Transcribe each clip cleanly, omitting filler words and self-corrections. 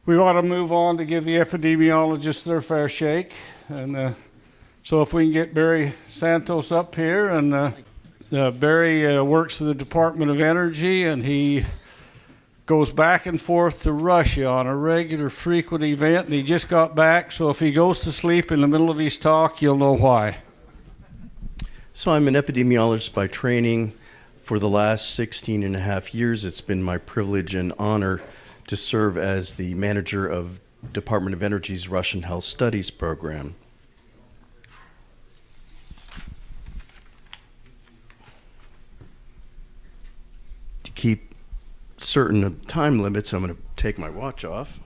We want to move on to give the epidemiologists their fair shake. And so if we can get Barry Santos up here. And Barry works for the Department of Energy, and he goes back and forth to Russia on a regular, frequent event, and he just got back. So if he goes to sleep in the middle of his talk, you'll know why. So I'm an epidemiologist by training. For the last 16 and a half years, it's been my privilege and honor to serve as the manager of Department of Energy's Russian Health Studies program. To keep certain time limits, I'm going to take my watch off.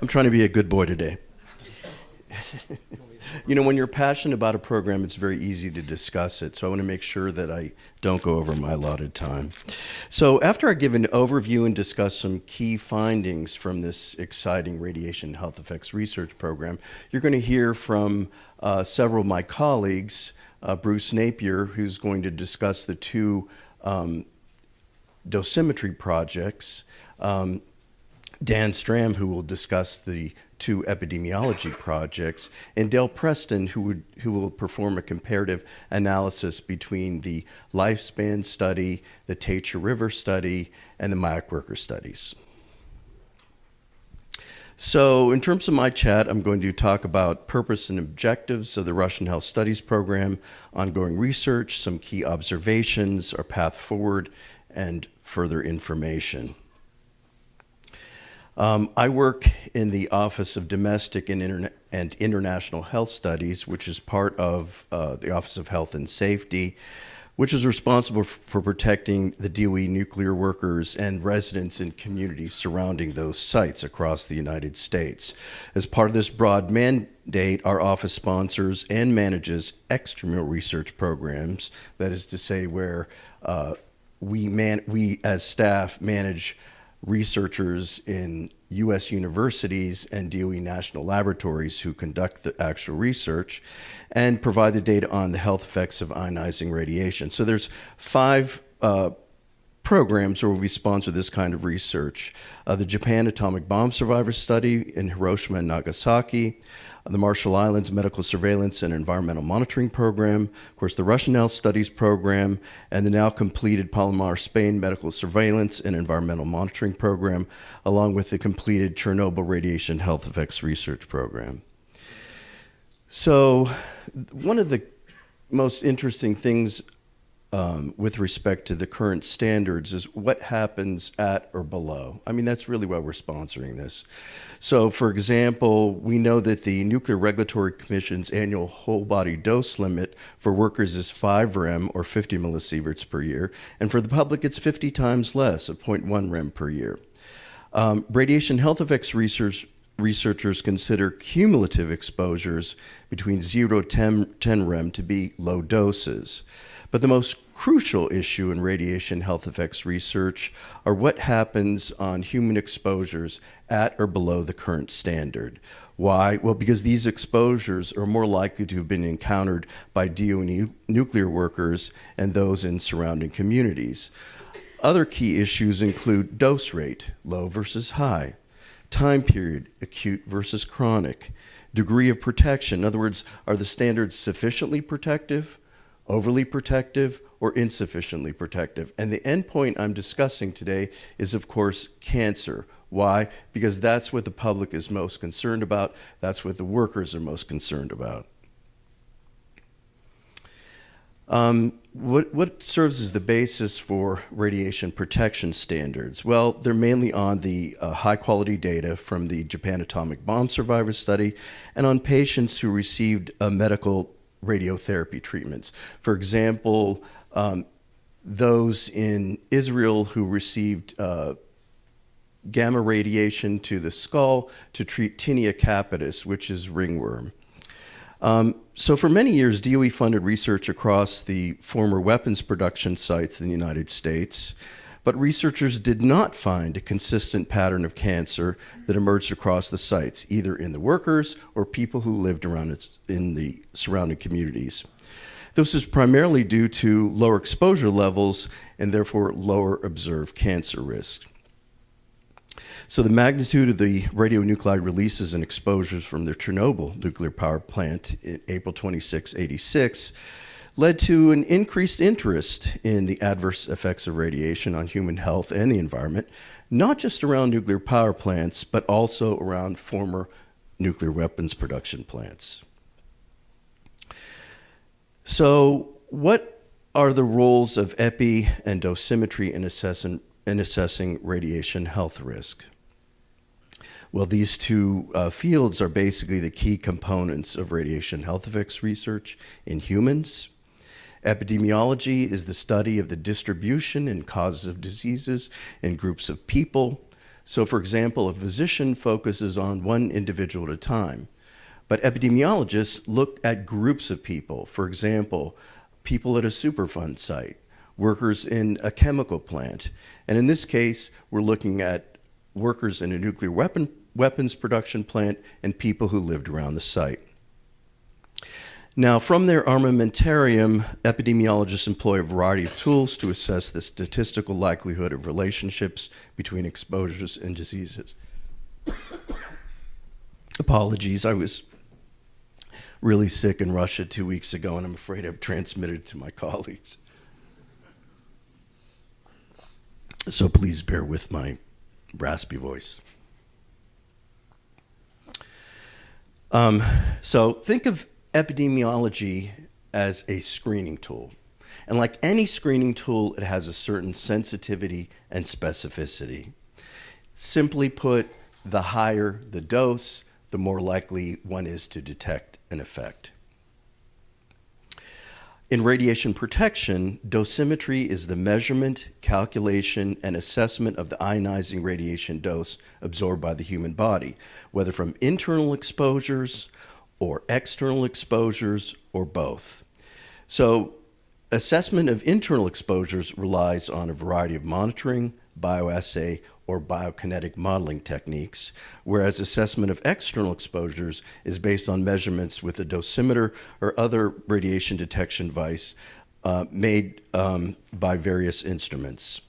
I'm trying to be a good boy today. You know, when you're passionate about a program, it's very easy to discuss it, so I want to make sure that I don't go over my allotted time. So after I give an overview and discuss some key findings from this exciting radiation health effects research program, you're going to hear from several of my colleagues, Bruce Napier, who's going to discuss the two dosimetry projects, Dan Stram, who will discuss the two epidemiology projects, and Dale Preston, who will perform a comparative analysis between the lifespan study, the Tatcha River study, and the Mayak worker studies. So in terms of my chat, I'm going to talk about purpose and objectives of the Russian Health Studies program, ongoing research, some key observations, our path forward, and further information. I work in the Office of Domestic and International Health Studies, which is part of the Office of Health and Safety, which is responsible for protecting the DOE nuclear workers and residents in communities surrounding those sites across the United States. As part of this broad mandate, our office sponsors and manages extramural research programs, that is to say where we as staff manage researchers in U.S. universities and DOE national laboratories who conduct the actual research and provide the data on the health effects of ionizing radiation. So there's 5 programs where we sponsor this kind of research. The Japan Atomic Bomb Survivor Study in Hiroshima and Nagasaki, the Marshall Islands Medical Surveillance and Environmental Monitoring Program, of course the Russian Health Studies Program, and the now completed Palomar, Spain Medical Surveillance and Environmental Monitoring Program, along with the completed Chernobyl Radiation Health Effects Research Program. So one of the most interesting things with respect to the current standards is what happens at or below. I mean, that's really why we're sponsoring this. So, for example, we know that the Nuclear Regulatory Commission's annual whole body dose limit for workers is 5 rem or 50 millisieverts per year, and for the public it's 50 times less, at 0.1 rem per year. Radiation health effects researchers consider cumulative exposures between 0 to 10 rem to be low doses. But the most crucial issue in radiation health effects research are what happens on human exposures at or below the current standard. Why? Well, because these exposures are more likely to have been encountered by DOE nuclear workers and those in surrounding communities. Other key issues include dose rate, low versus high, time period, acute versus chronic, degree of protection. In other words, are the standards sufficiently protective, overly protective, or insufficiently protective? And the endpoint I'm discussing today is, of course, cancer. Why? Because that's what the public is most concerned about. That's what the workers are most concerned about. What serves as the basis for radiation protection standards? Well, they're mainly on the high-quality data from the Japan Atomic Bomb Survivor Study and on patients who received medical radiotherapy treatments. For example, those in Israel who received gamma radiation to the skull to treat tinea capitis, which is ringworm. So for many years, DOE funded research across the former weapons production sites in the United States, but researchers did not find a consistent pattern of cancer that emerged across the sites, either in the workers or people who lived around in the surrounding communities. This is primarily due to lower exposure levels and therefore lower observed cancer risk. So the magnitude of the radionuclide releases and exposures from the Chernobyl nuclear power plant in April 26, 86 led to an increased interest in the adverse effects of radiation on human health and the environment, not just around nuclear power plants, but also around former nuclear weapons production plants. So what are the roles of epi and dosimetry in assessing radiation health risk? Well, these two fields are basically the key components of radiation health effects research in humans. Epidemiology is the study of the distribution and causes of diseases in groups of people. So, for example, a physician focuses on one individual at a time, but epidemiologists look at groups of people. For example, people at a Superfund site, workers in a chemical plant, and in this case, we're looking at workers in a nuclear weapons production plant and people who lived around the site. Now, from their armamentarium, epidemiologists employ a variety of tools to assess the statistical likelihood of relationships between exposures and diseases. Apologies, I was really sick in Russia 2 weeks ago, and I'm afraid I've transmitted it to my colleagues. So please bear with my raspy voice. So think of epidemiology as a screening tool. And like any screening tool, it has a certain sensitivity and specificity. Simply put, the higher the dose, the more likely one is to detect an effect. In radiation protection, dosimetry is the measurement, calculation, and assessment of the ionizing radiation dose absorbed by the human body, whether from internal exposures or external exposures or both. So assessment of internal exposures relies on a variety of monitoring, bioassay, or biokinetic modeling techniques, whereas assessment of external exposures is based on measurements with a dosimeter or other radiation detection device made by various instruments.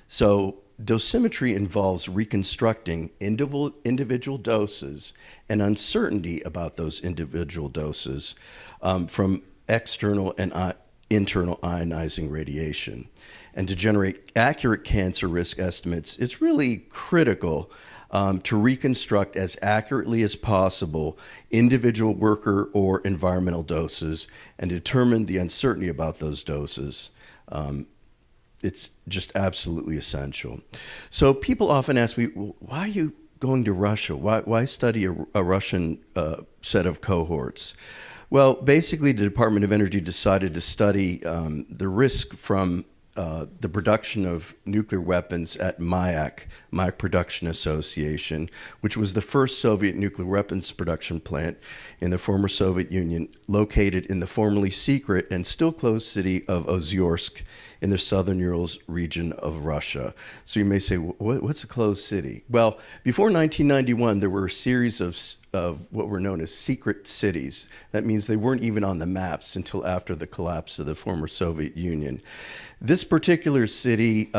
So dosimetry involves reconstructing individual doses and uncertainty about those individual doses from external and internal ionizing radiation. And to generate accurate cancer risk estimates, it's really critical to reconstruct as accurately as possible individual worker or environmental doses and determine the uncertainty about those doses. It's just absolutely essential. So people often ask me, well, why are you going to Russia? Why study a Russian set of cohorts? Well, basically, the Department of Energy decided to study the risk from the production of nuclear weapons at MAYAK Production Association, which was the first Soviet nuclear weapons production plant in the former Soviet Union, located in the formerly secret and still closed city of Ozyorsk in the southern Urals region of Russia. So you may say, what's a closed city? Well, before 1991, there were a series of what were known as secret cities. That means they weren't even on the maps until after the collapse of the former Soviet Union. This particular city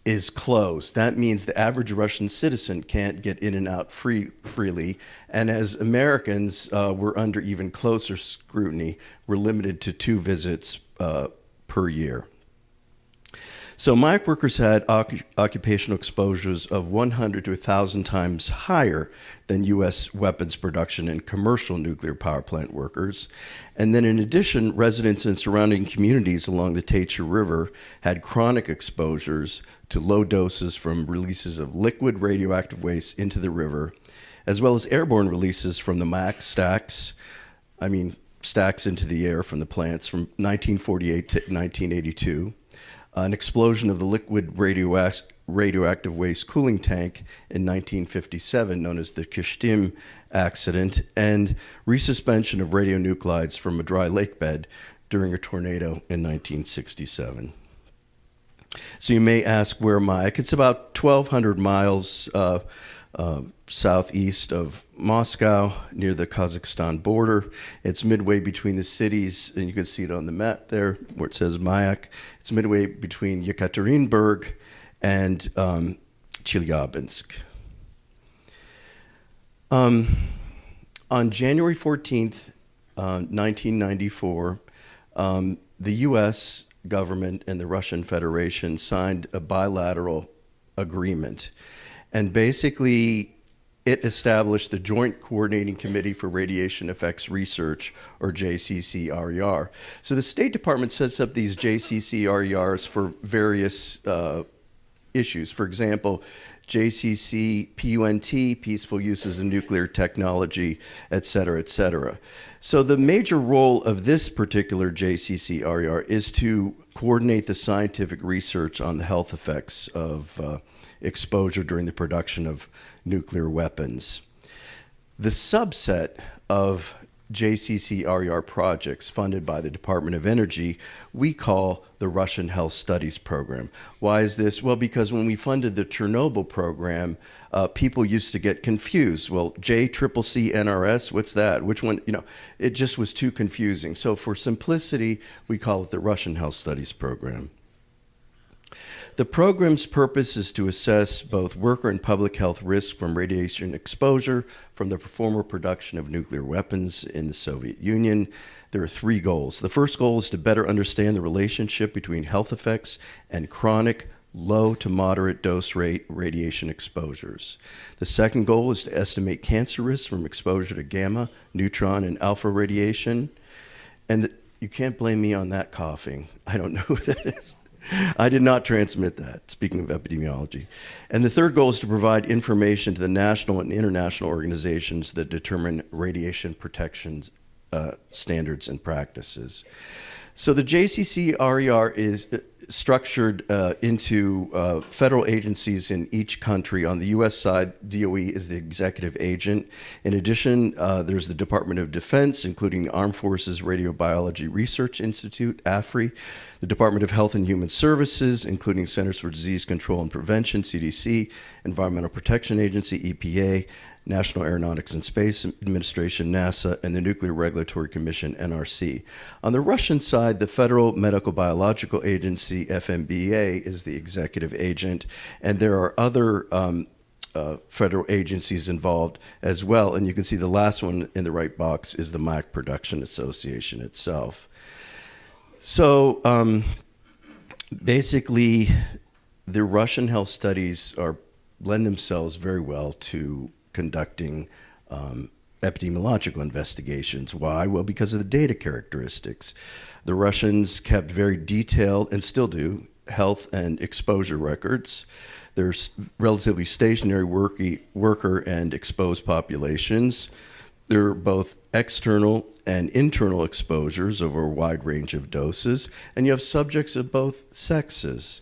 is closed. That means the average Russian citizen can't get in and out freely. And as Americans, we're under even closer scrutiny. We're limited to 2 visits per year. So MAYAK workers had occupational exposures of 100 to 1,000 times higher than U.S. weapons production and commercial nuclear power plant workers. And then in addition, residents in surrounding communities along the Techa River had chronic exposures to low doses from releases of liquid radioactive waste into the river, as well as airborne releases from the MAC stacks into the air from the plants from 1948 to 1982. An explosion of the liquid radioactive waste cooling tank in 1957, known as the Kishtim accident, and resuspension of radionuclides from a dry lake bed during a tornado in 1967. So you may ask, where am I? It's about 1,200 miles southeast of Moscow, near the Kazakhstan border. It's midway between the cities, and you can see it on the map there where it says Mayak. It's midway between Yekaterinburg and Chelyabinsk. On January 14th, 1994, the U.S. government and the Russian Federation signed a bilateral agreement. And basically, it established the Joint Coordinating Committee for Radiation Effects Research, or JCCRER. So the State Department sets up these JCCRERs for various issues. For example, JCC PUNT, Peaceful Uses of Nuclear Technology, et cetera, et cetera. So the major role of this particular JCCRER is to coordinate the scientific research on the health effects of exposure during the production of nuclear weapons. The subset of JCCRER projects funded by the Department of Energy, we call the Russian Health Studies Program. Why is this? Well, because when we funded the Chernobyl program, people used to get confused. Well, JCCC NRS, what's that? Which one? You know, it just was too confusing. So for simplicity, we call it the Russian Health Studies Program. The program's purpose is to assess both worker and public health risk from radiation exposure from the former production of nuclear weapons in the Soviet Union. There are three goals. The first goal is to better understand the relationship between health effects and chronic low to moderate dose rate radiation exposures. The second goal is to estimate cancer risks from exposure to gamma, neutron, and alpha radiation. And you can't blame me on that coughing. I don't know who that is. I did not transmit that, speaking of epidemiology. And the third goal is to provide information to the national and international organizations that determine radiation protection standards and practices. So the JCCRER is structured into federal agencies in each country. On the U.S. side, DOE is the executive agent. In addition, there's the Department of Defense, including the Armed Forces Radiobiology Research Institute, AFRI, the Department of Health and Human Services, including Centers for Disease Control and Prevention, CDC, Environmental Protection Agency, EPA, National Aeronautics and Space Administration, NASA, and the Nuclear Regulatory Commission, NRC. On the Russian side, the Federal Medical Biological Agency, FMBA, is the executive agent, and there are other federal agencies involved as well. And you can see the last one in the right box is the MAC Production Association itself. So basically, the Russian health studies lend themselves very well to conducting epidemiological investigations. Why? Well, because of the data characteristics. The Russians kept very detailed, and still do, health and exposure records. There's relatively stationary worker and exposed populations. There are both external and internal exposures over a wide range of doses, and you have subjects of both sexes.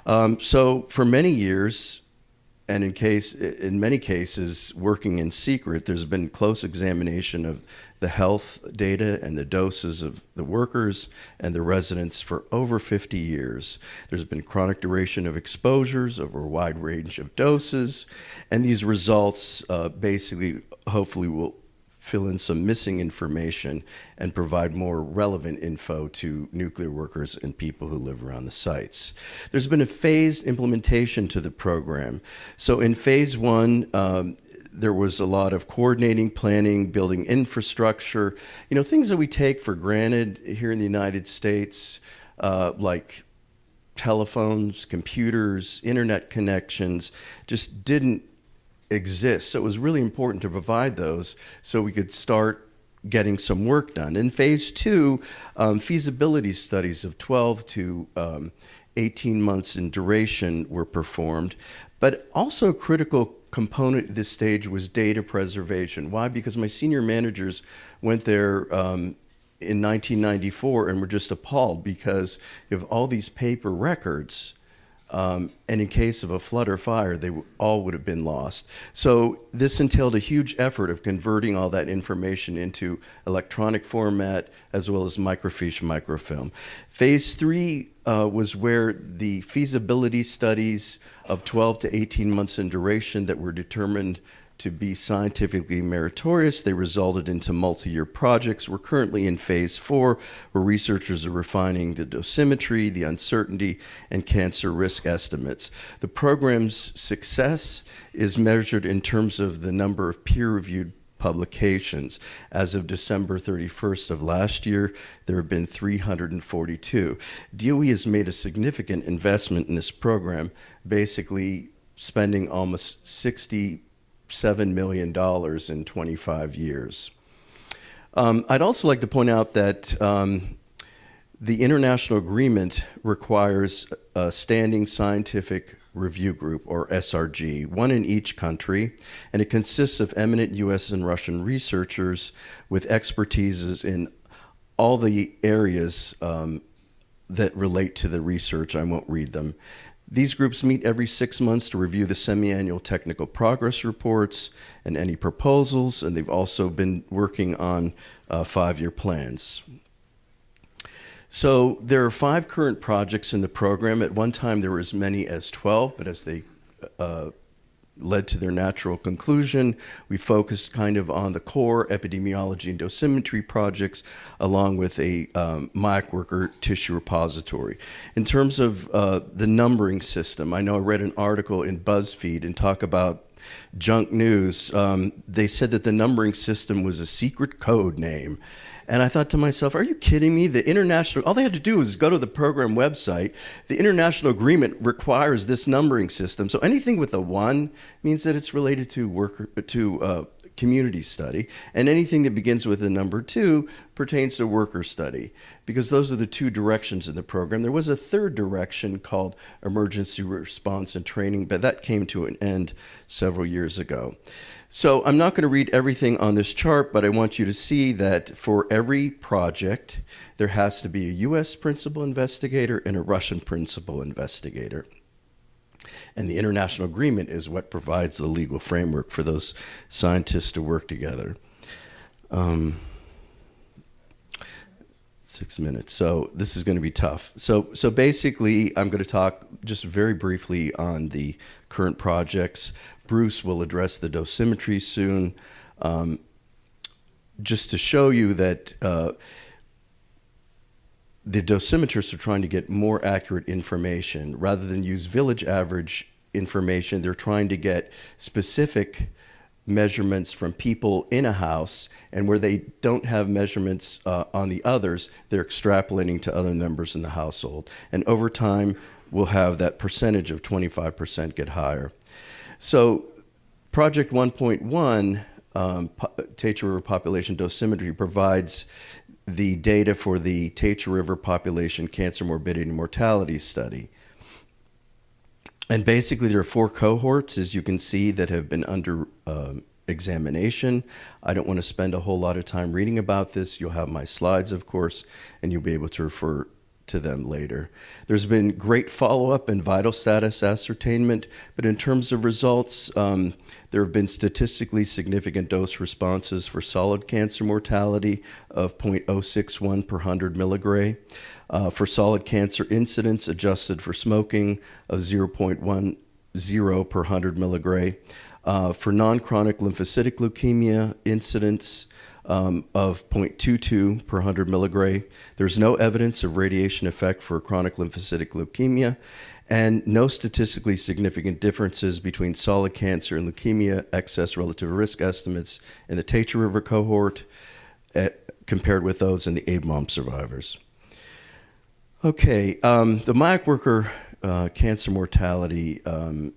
So for many years, and in many cases, working in secret, there's been close examination of the health data and the doses of the workers and the residents for over 50 years. There's been chronic duration of exposures over a wide range of doses, and these results basically, hopefully, will fill in some missing information and provide more relevant info to nuclear workers and people who live around the sites. There's been a phased implementation to the program. So in phase one, there was a lot of coordinating, planning, building infrastructure, things that we take for granted here in the United States, like telephones, computers, internet connections, just didn't exist. So it was really important to provide those so we could start getting some work done. In phase two, feasibility studies of 12 to 18 months in duration were performed, but also a critical component at this stage was data preservation. Why? Because my senior managers went there in 1994 and were just appalled because you have all these paper records. And in case of a flood or fire, they all would have been lost. So this entailed a huge effort of converting all that information into electronic format as well as microfiche, microfilm. Phase three was where the feasibility studies of 12 to 18 months in duration that were determined to be scientifically meritorious. They resulted into multi-year projects. We're currently in phase 4, where researchers are refining the dosimetry, the uncertainty, and cancer risk estimates. The program's success is measured in terms of the number of peer-reviewed publications. As of December 31st of last year, there have been 342. DOE has made a significant investment in this program, basically spending almost $67 million in 25 years. I'd also like to point out that the international agreement requires a standing scientific review group, or SRG, one in each country, and it consists of eminent U.S. and Russian researchers with expertises in all the areas that relate to the research. I won't read them. These groups meet every 6 months to review the semi-annual technical progress reports and any proposals, and they've also been working on 5-year plans. So there are 5 current projects in the program. At one time, there were as many as 12, but as they led to their natural conclusion, we focused kind of on the core epidemiology and dosimetry projects, along with a MIAC worker tissue repository. In terms of the numbering system, I know I read an article in BuzzFeed and talk about junk news. They said that the numbering system was a secret code name. And I thought to myself, are you kidding me? The international, all they had to do was go to the program website. The international agreement requires this numbering system. So anything with a 1 means that it's related to community study. And anything that begins with a number 2 pertains to worker study, because those are the 2 directions in the program. There was a 3rd direction called emergency response and training, but that came to an end several years ago. So I'm not going to read everything on this chart, but I want you to see that for every project, there has to be a U.S. principal investigator and a Russian principal investigator. And the international agreement is what provides the legal framework for those scientists to work together. 6 minutes. So this is going to be tough. So basically, I'm going to talk just very briefly on the current projects. Bruce will address the dosimetry soon. Just to show you that the dosimetrists are trying to get more accurate information. Rather than use village average information, they're trying to get specific measurements from people in a house, and where they don't have measurements on the others, they're extrapolating to other members in the household. And over time, we'll have that percentage of 25% get higher. So Project 1.1, Tatcha River Population Dosimetry, provides the data for the Tatcha River Population Cancer Morbidity and Mortality Study. And basically, there are 4 cohorts, as you can see, that have been under examination. I don't want to spend a whole lot of time reading about this. You'll have my slides, of course, and you'll be able to refer to them later. There's been great follow-up and vital status ascertainment, but in terms of results, there have been statistically significant dose responses for solid cancer mortality of 0.061 per 100 milligray. For solid cancer incidence adjusted for smoking of 0.10 per 100 milligray. For non-chronic lymphocytic leukemia incidence of 0.22 per 100 milligray. There's no evidence of radiation effect for chronic lymphocytic leukemia, and no statistically significant differences between solid cancer and leukemia excess relative risk estimates in the Tatcha River cohort compared with those in the ABMOM survivors. Okay, the MIAC worker cancer mortality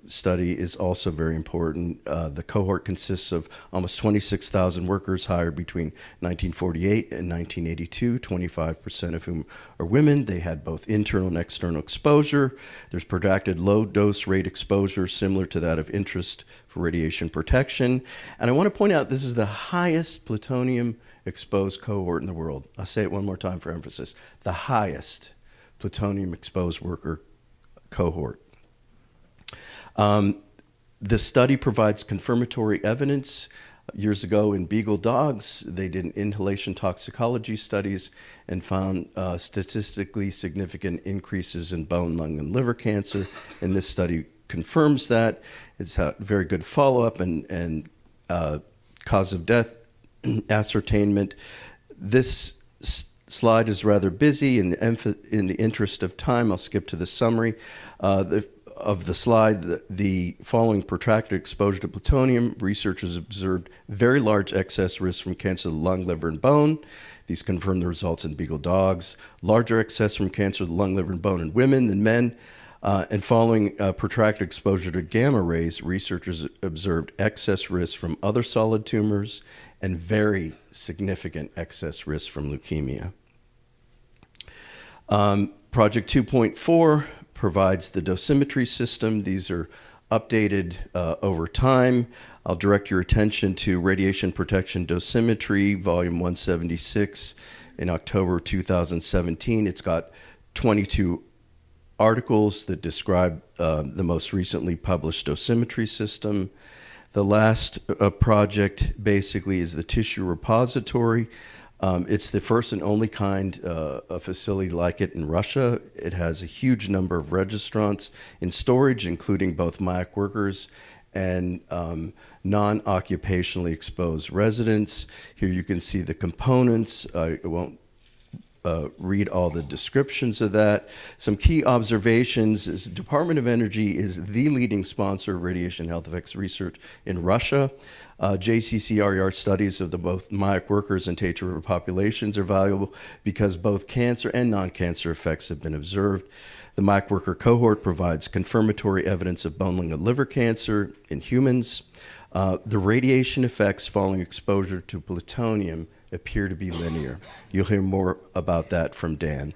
study is also very important. The cohort consists of almost 26,000 workers hired between 1948 and 1982, 25% of whom are women. They had both internal and external exposure. There's projected low dose rate exposure similar to that of interest for radiation protection. And I want to point out this is the highest plutonium exposed cohort in the world. I'll say it one more time for emphasis. The highest plutonium exposed worker cohort. The study provides confirmatory evidence. Years ago in beagle dogs, they did inhalation toxicology studies and found statistically significant increases in bone, lung, and liver cancer. And this study confirms that. It's had very good follow-up and cause of death ascertainment. This slide is rather busy. In the interest of time, I'll skip to the summary of the slide. The following protracted exposure to plutonium, researchers observed very large excess risk from cancer of the lung, liver, and bone. These confirm the results in beagle dogs. Larger excess from cancer of the lung, liver, and bone in women than men. And following protracted exposure to gamma rays, researchers observed excess risk from other solid tumors and very significant excess risk from leukemia. Project 2.4 provides the dosimetry system. These are updated over time. I'll direct your attention to Radiation Protection Dosimetry, Volume 176 in October 2017. It's got 22 articles that describe the most recently published dosimetry system. The last project basically is the tissue repository. It's the first and only kind of facility like it in Russia. It has a huge number of registrants in storage, including both MIAC workers and non-occupationally exposed residents. Here you can see the components. I won't read all the descriptions of that. Some key observations is the Department of Energy is the leading sponsor of radiation health effects research in Russia. JCCRER studies of the both MIAC workers and Taitra River populations are valuable because both cancer and non-cancer effects have been observed. The MIAC worker cohort provides confirmatory evidence of bone, lung, and liver cancer in humans. The radiation effects following exposure to plutonium appear to be linear. You'll hear more about that from Dan.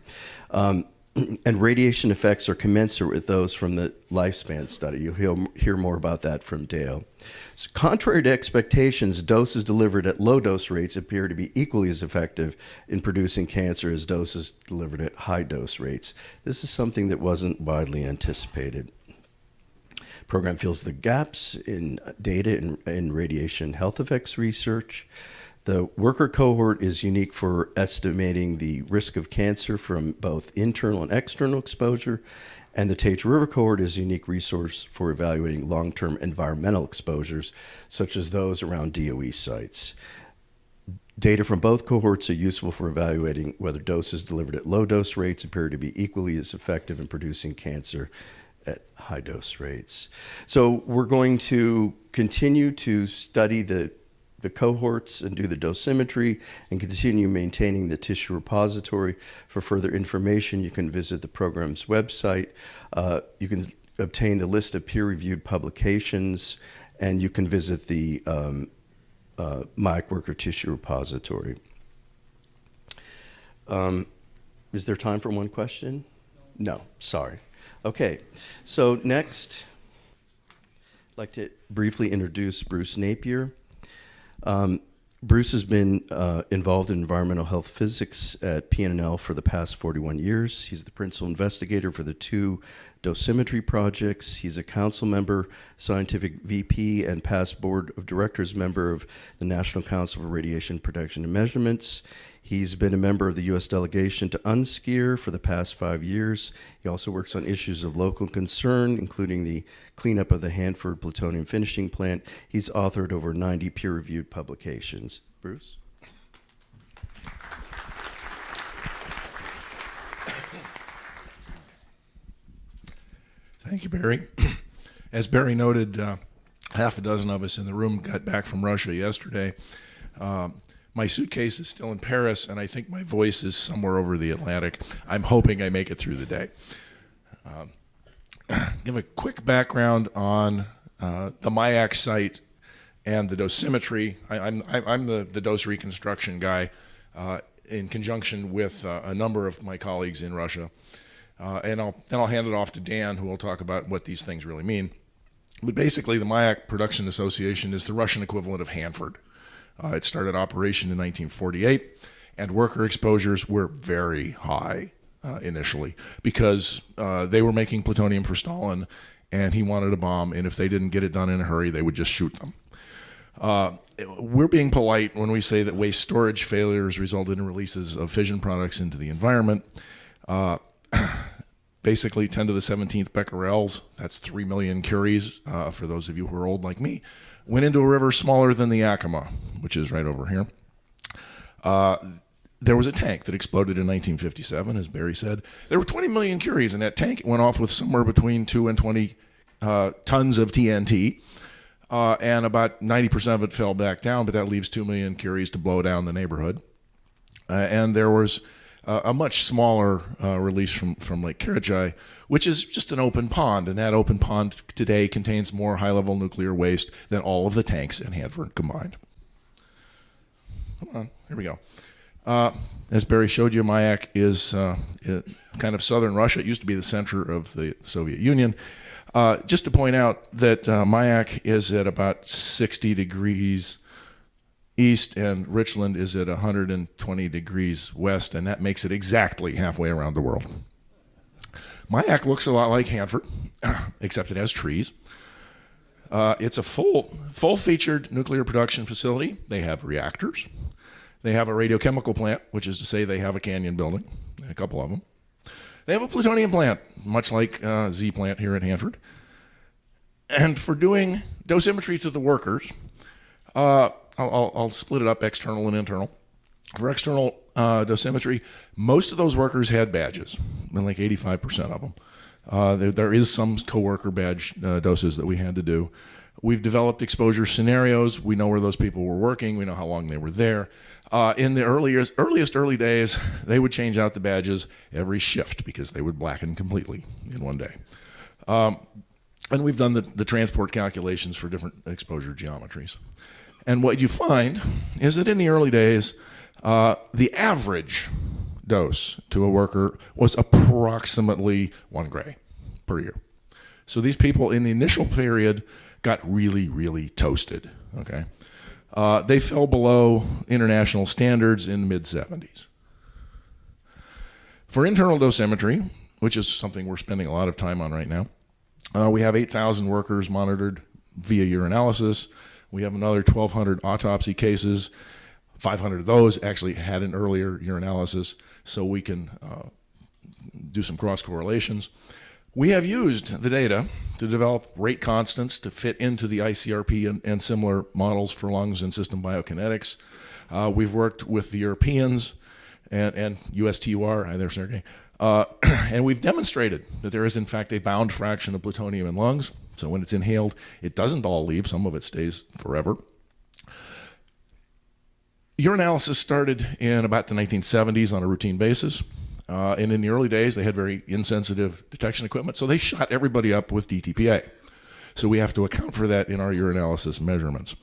And radiation effects are commensurate with those from the lifespan study. You'll hear more about that from Dale. So contrary to expectations, doses delivered at low dose rates appear to be equally as effective in producing cancer as doses delivered at high dose rates. This is something that wasn't widely anticipated. Program fills the gaps in data in radiation health effects research. The worker cohort is unique for estimating the risk of cancer from both internal and external exposure, and the Taitra River cohort is a unique resource for evaluating long-term environmental exposures, such as those around DOE sites. Data from both cohorts are useful for evaluating whether doses delivered at low dose rates appear to be equally as effective in producing cancer at high dose rates. So we're going to continue to study the cohorts and do the dosimetry and continue maintaining the tissue repository. For further information, you can visit the program's website. You can obtain the list of peer-reviewed publications, and you can visit the MIAC worker tissue repository. Is there time for one question? No, sorry. Okay, so next, I'd like to briefly introduce Bruce Napier. Bruce has been involved in environmental health physics at PNNL for the past 41 years. He's the principal investigator for the 2 dosimetry projects. He's a council member, scientific VP, and past board of directors member of the National Council for Radiation Protection and Measurements. He's been a member of the U.S. delegation to UNSCEAR for the past 5 years. He also works on issues of local concern, including the cleanup of the Hanford plutonium finishing plant. He's authored over 90 peer-reviewed publications. Bruce? Thank you, Barry. As Barry noted, half a dozen of us in the room got back from Russia yesterday. My suitcase is still in Paris, and I think my voice is somewhere over the Atlantic. I'm hoping I make it through the day. Give a quick background on the MIAC site and the dosimetry. I'm the dose reconstruction guy in conjunction with a number of my colleagues in Russia. And then I'll hand it off to Dan, who will talk about what these things really mean. But basically, the MIAC Production Association is the Russian equivalent of Hanford. It started operation in 1948, and worker exposures were very high initially because they were making plutonium for Stalin, and he wanted a bomb, and if they didn't get it done in a hurry, they would just shoot them. We're being polite when we say that waste storage failures resulted in releases of fission products into the environment. Basically 10 to the 17th becquerels, that's 3 million curies, for those of you who are old like me, went into a river smaller than the Yakima, which is right over here. There was a tank that exploded in 1957, as Barry said. There were 20 million curies in that tank. It went off with somewhere between 2 and 20 tons of TNT, and about 90% of it fell back down, but that leaves 2 million curies to blow down the neighborhood. And there was a much smaller release from Lake Karachai, which is just an open pond, and that open pond today contains more high-level nuclear waste than all of the tanks in Hanford combined. Come on, here we go. As Barry showed you, Mayak is kind of southern Russia. It used to be the center of the Soviet Union. Just to point out that Mayak is at about 60 degrees east, and Richland is at 120 degrees west, and that makes it exactly halfway around the world. Mayak looks a lot like Hanford, except it has trees. It's a full-featured nuclear production facility. They have reactors. They have a radiochemical plant, which is to say they have a canyon building, a couple of them. They have a plutonium plant, much like Z plant here at Hanford. And for doing dosimetry to the workers, I'll split it up, external and internal. For external dosimetry, most of those workers had badges, like 85% of them. There is some coworker badge doses that we had to do. We've developed exposure scenarios. We know where those people were working. We know how long they were there. In the early days, they would change out the badges every shift because they would blacken completely in one day. And we've done the transport calculations for different exposure geometries. And what you find is that in the early days, the average dose to a worker was approximately 1 gray per year. So these people in the initial period got really, really toasted, okay? They fell below international standards in the mid-70s. For internal dosimetry, which is something we're spending a lot of time on right now, we have 8,000 workers monitored via urinalysis. We have another 1,200 autopsy cases. 500 of those actually had an earlier urinalysis, so we can do some cross-correlations. We have used the data to develop rate constants to fit into the ICRP and similar models for lungs and system biokinetics. We've worked with the Europeans and USTUR, hi there, Sergey, and we've demonstrated that there is, in fact, a bound fraction of plutonium in lungs. So when it's inhaled, it doesn't all leave. Some of it stays forever. Urinalysis started in about the 1970s on a routine basis. And in the early days, they had very insensitive detection equipment, so they shot everybody up with DTPA. So we have to account for that in our urinalysis measurements.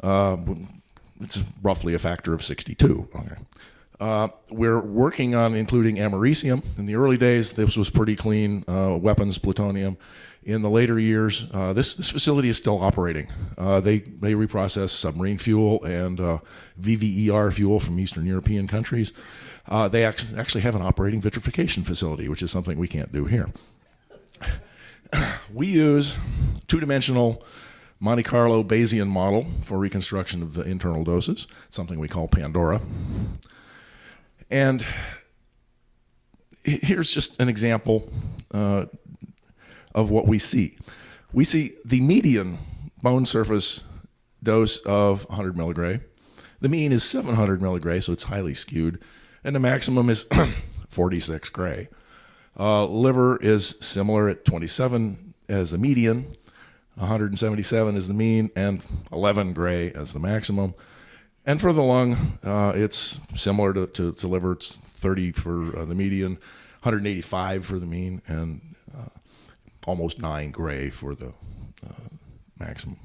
It's roughly a factor of 62. Okay. We're working on including americium. In the early days, this was pretty clean weapons, plutonium. In the later years, this facility is still operating. They reprocess submarine fuel and VVER fuel from Eastern European countries. They actually have an operating vitrification facility, which is something we can't do here. We use two-dimensional Monte Carlo Bayesian model for reconstruction of the internal doses, something we call Pandora. And here's just an example of what we see. We see the median bone surface dose of 100 milligray. The mean is 700 milligray, so it's highly skewed. And the maximum is 46 gray. Liver is similar at 27 as a median, 177 is the mean, and 11 gray as the maximum. And for the lung, it's similar to liver. It's 30 for the median, 185 for the mean, and almost 9 gray for the maximum.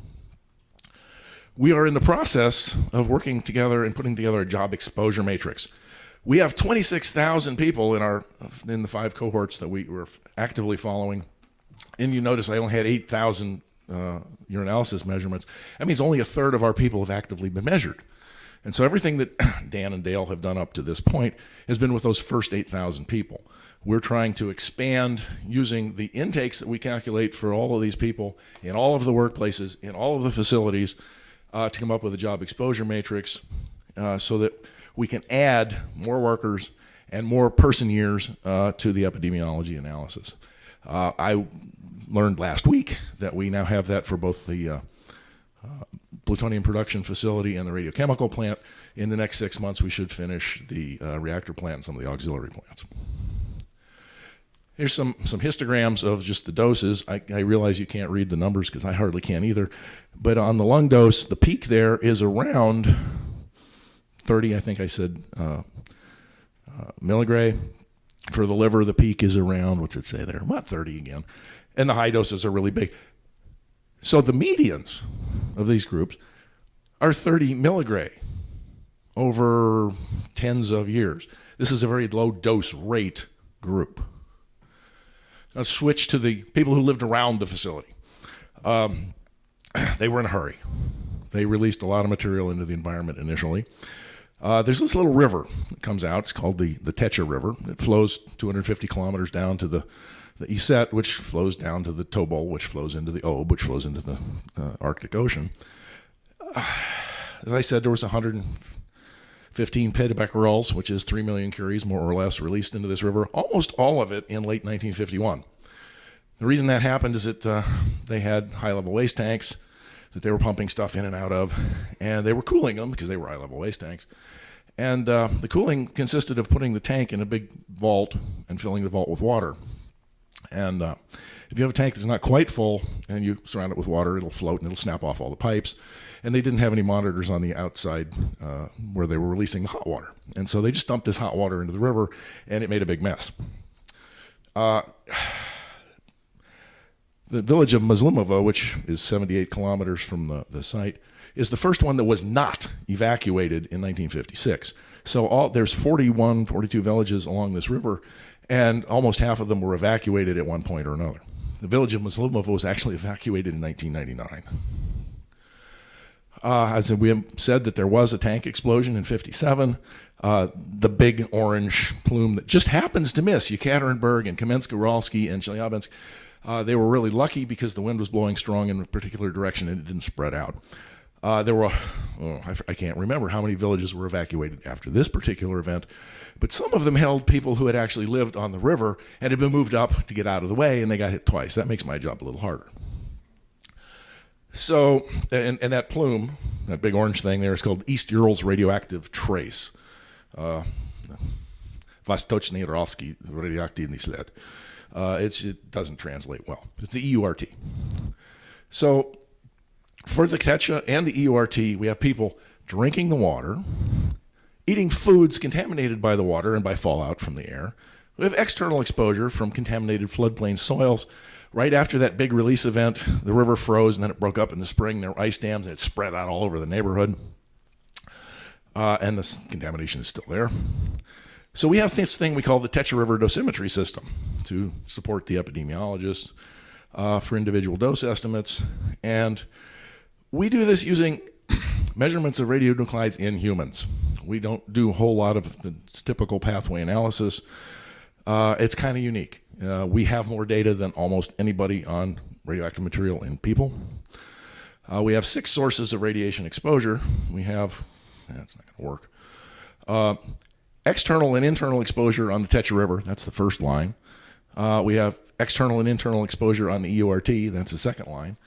We are in the process of working together and putting together a job exposure matrix. We have 26,000 people in the 5 cohorts that we were actively following. And you notice I only had 8,000 urinalysis measurements. That means only a third of our people have actively been measured. And so everything that Dan and Dale have done up to this point has been with those first 8,000 people. We're trying to expand using the intakes that we calculate for all of these people in all of the workplaces, in all of the facilities, to come up with a job exposure matrix so that we can add more workers and more person years to the epidemiology analysis. I learned last week that we now have that for both the plutonium production facility and the radiochemical plant. In the next 6 months, we should finish the reactor plant and some of the auxiliary plants. Here's some histograms of just the doses. I realize you can't read the numbers because I hardly can either. But on the lung dose, the peak there is around 30, I think I said, milligray. For the liver, the peak is around, what's it say there? About 30 again. And the high doses are really big. So the medians of these groups are 30 milligray over tens of years. This is a very low dose rate group. Let's switch to the people who lived around the facility. They were in a hurry. They released a lot of material into the environment initially. There's this little river that comes out. It's called the Techa River. It flows 250 kilometers down to the Iset, which flows down to the Tobol, which flows into the Ob, which flows into the Arctic Ocean. As I said, there was 115 petabecquerels, which is 3 million curies, more or less, released into this river, almost all of it in late 1951. The reason that happened is that they had high-level waste tanks that they were pumping stuff in and out of, and they were cooling them because they were high-level waste tanks. And the cooling consisted of putting the tank in a big vault and filling the vault with water. And if you have a tank that's not quite full and you surround it with water, it'll float and it'll snap off all the pipes. And they didn't have any monitors on the outside where they were releasing the hot water. And so they just dumped this hot water into the river, and it made a big mess. The village of Mazlimovo, which is 78 kilometers from the site, is the first one that was not evacuated in 1956. So there's 42 villages along this river, and almost half of them were evacuated at one point or another. The village of Mazlimovo was actually evacuated in 1999. As we said, that there was a tank explosion in 57. The big orange plume that just happens to miss Yekaterinburg and Kamensk-Uralsky and Chelyabinsk. They were really lucky because the wind was blowing strong in a particular direction and it didn't spread out. There were, I can't remember how many villages were evacuated after this particular event, but some of them held people who had actually lived on the river and had been moved up to get out of the way, and they got hit twice. That makes my job a little harder. So, and that plume, that big orange thing there, is called East Urals radioactive trace. Vostochny Uralsky radioactivny sled. It doesn't translate well. It's the EURT. So for the Techa and the EURT, we have people drinking the water, eating foods contaminated by the water and by fallout from the air. We have external exposure from contaminated floodplain soils. Right after that big release event, the river froze and then it broke up in the spring. There were ice dams and it spread out all over the neighborhood. And the contamination is still there. So we have this thing we call the Techa River dosimetry system to support the epidemiologists for individual dose estimates. And we do this using measurements of radionuclides in humans. We don't do a whole lot of the typical pathway analysis. It's kind of unique. We have more data than almost anybody on radioactive material in people. We have 6 sources of radiation exposure. We have, that's not going to work. External and internal exposure on the Techa River, that's the first line. We have external and internal exposure on the EURT, that's the second line.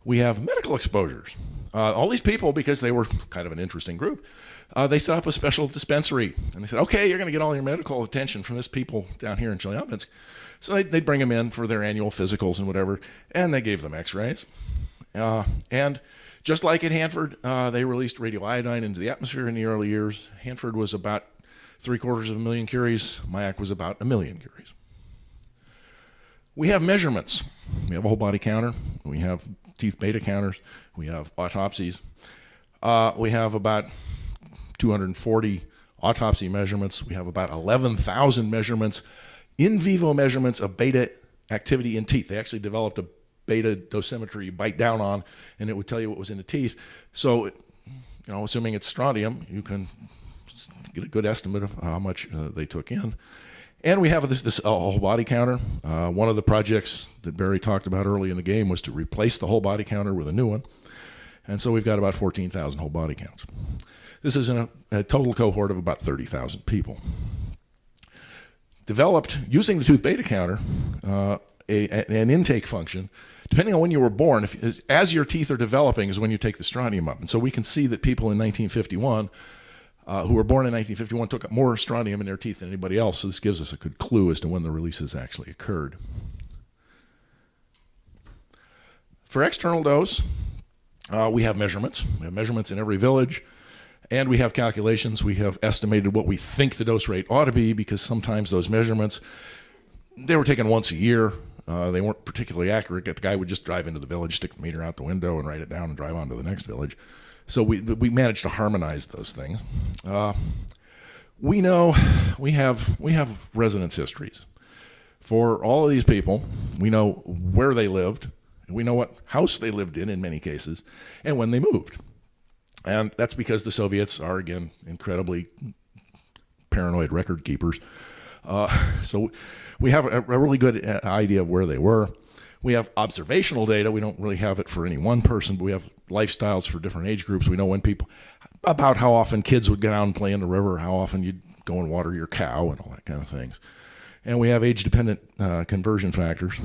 We have medical exposures. All these people, because they were kind of an interesting group, they set up a special dispensary. And they said, okay, you're going to get all your medical attention from this people down here in Chelyabinsk. So they'd bring them in for their annual physicals and whatever, and they gave them x-rays. And just like at Hanford, they released radioiodine into the atmosphere in the early years. Hanford was about 750,000 curies. Mayak was about 1 million curies. We have measurements. We have a whole body counter. We have teeth beta counters. We have autopsies. We have about 240 autopsy measurements. We have about 11,000 measurements, in vivo measurements of beta activity in teeth. They actually developed a beta dosimetry you bite down on, and it would tell you what was in the teeth. So, assuming it's strontium, you can get a good estimate of how much they took in. And we have this whole body counter. One of the projects that Barry talked about early in the game was to replace the whole body counter with a new one. And so we've got about 14,000 whole body counts. This is in a total cohort of about 30,000 people. Developed using the tooth beta counter an intake function, depending on when you were born. As your teeth are developing is when you take the strontium up. And so we can see that people in 1951 who were born in 1951 took up more strontium in their teeth than anybody else. So this gives us a good clue as to when the releases actually occurred. For external dose, we have measurements. We have measurements in every village, and we have calculations. We have estimated what we think the dose rate ought to be, because sometimes those measurements, they were taken once a year. They weren't particularly accurate. The guy would just drive into the village, stick the meter out the window, and write it down and drive on to the next village. So we managed to harmonize those things. We know we have residence histories for all of these people. We know where they lived. We know what house they lived in many cases, and when they moved. And that's because the Soviets are, again, incredibly paranoid record keepers. So we have a really good idea of where they were. We have observational data. We don't really have it for any one person, but we have lifestyles for different age groups. We know when people, about how often kids would get out and play in the river, how often you'd go and water your cow, and all that kind of things. And we have age-dependent conversion factors.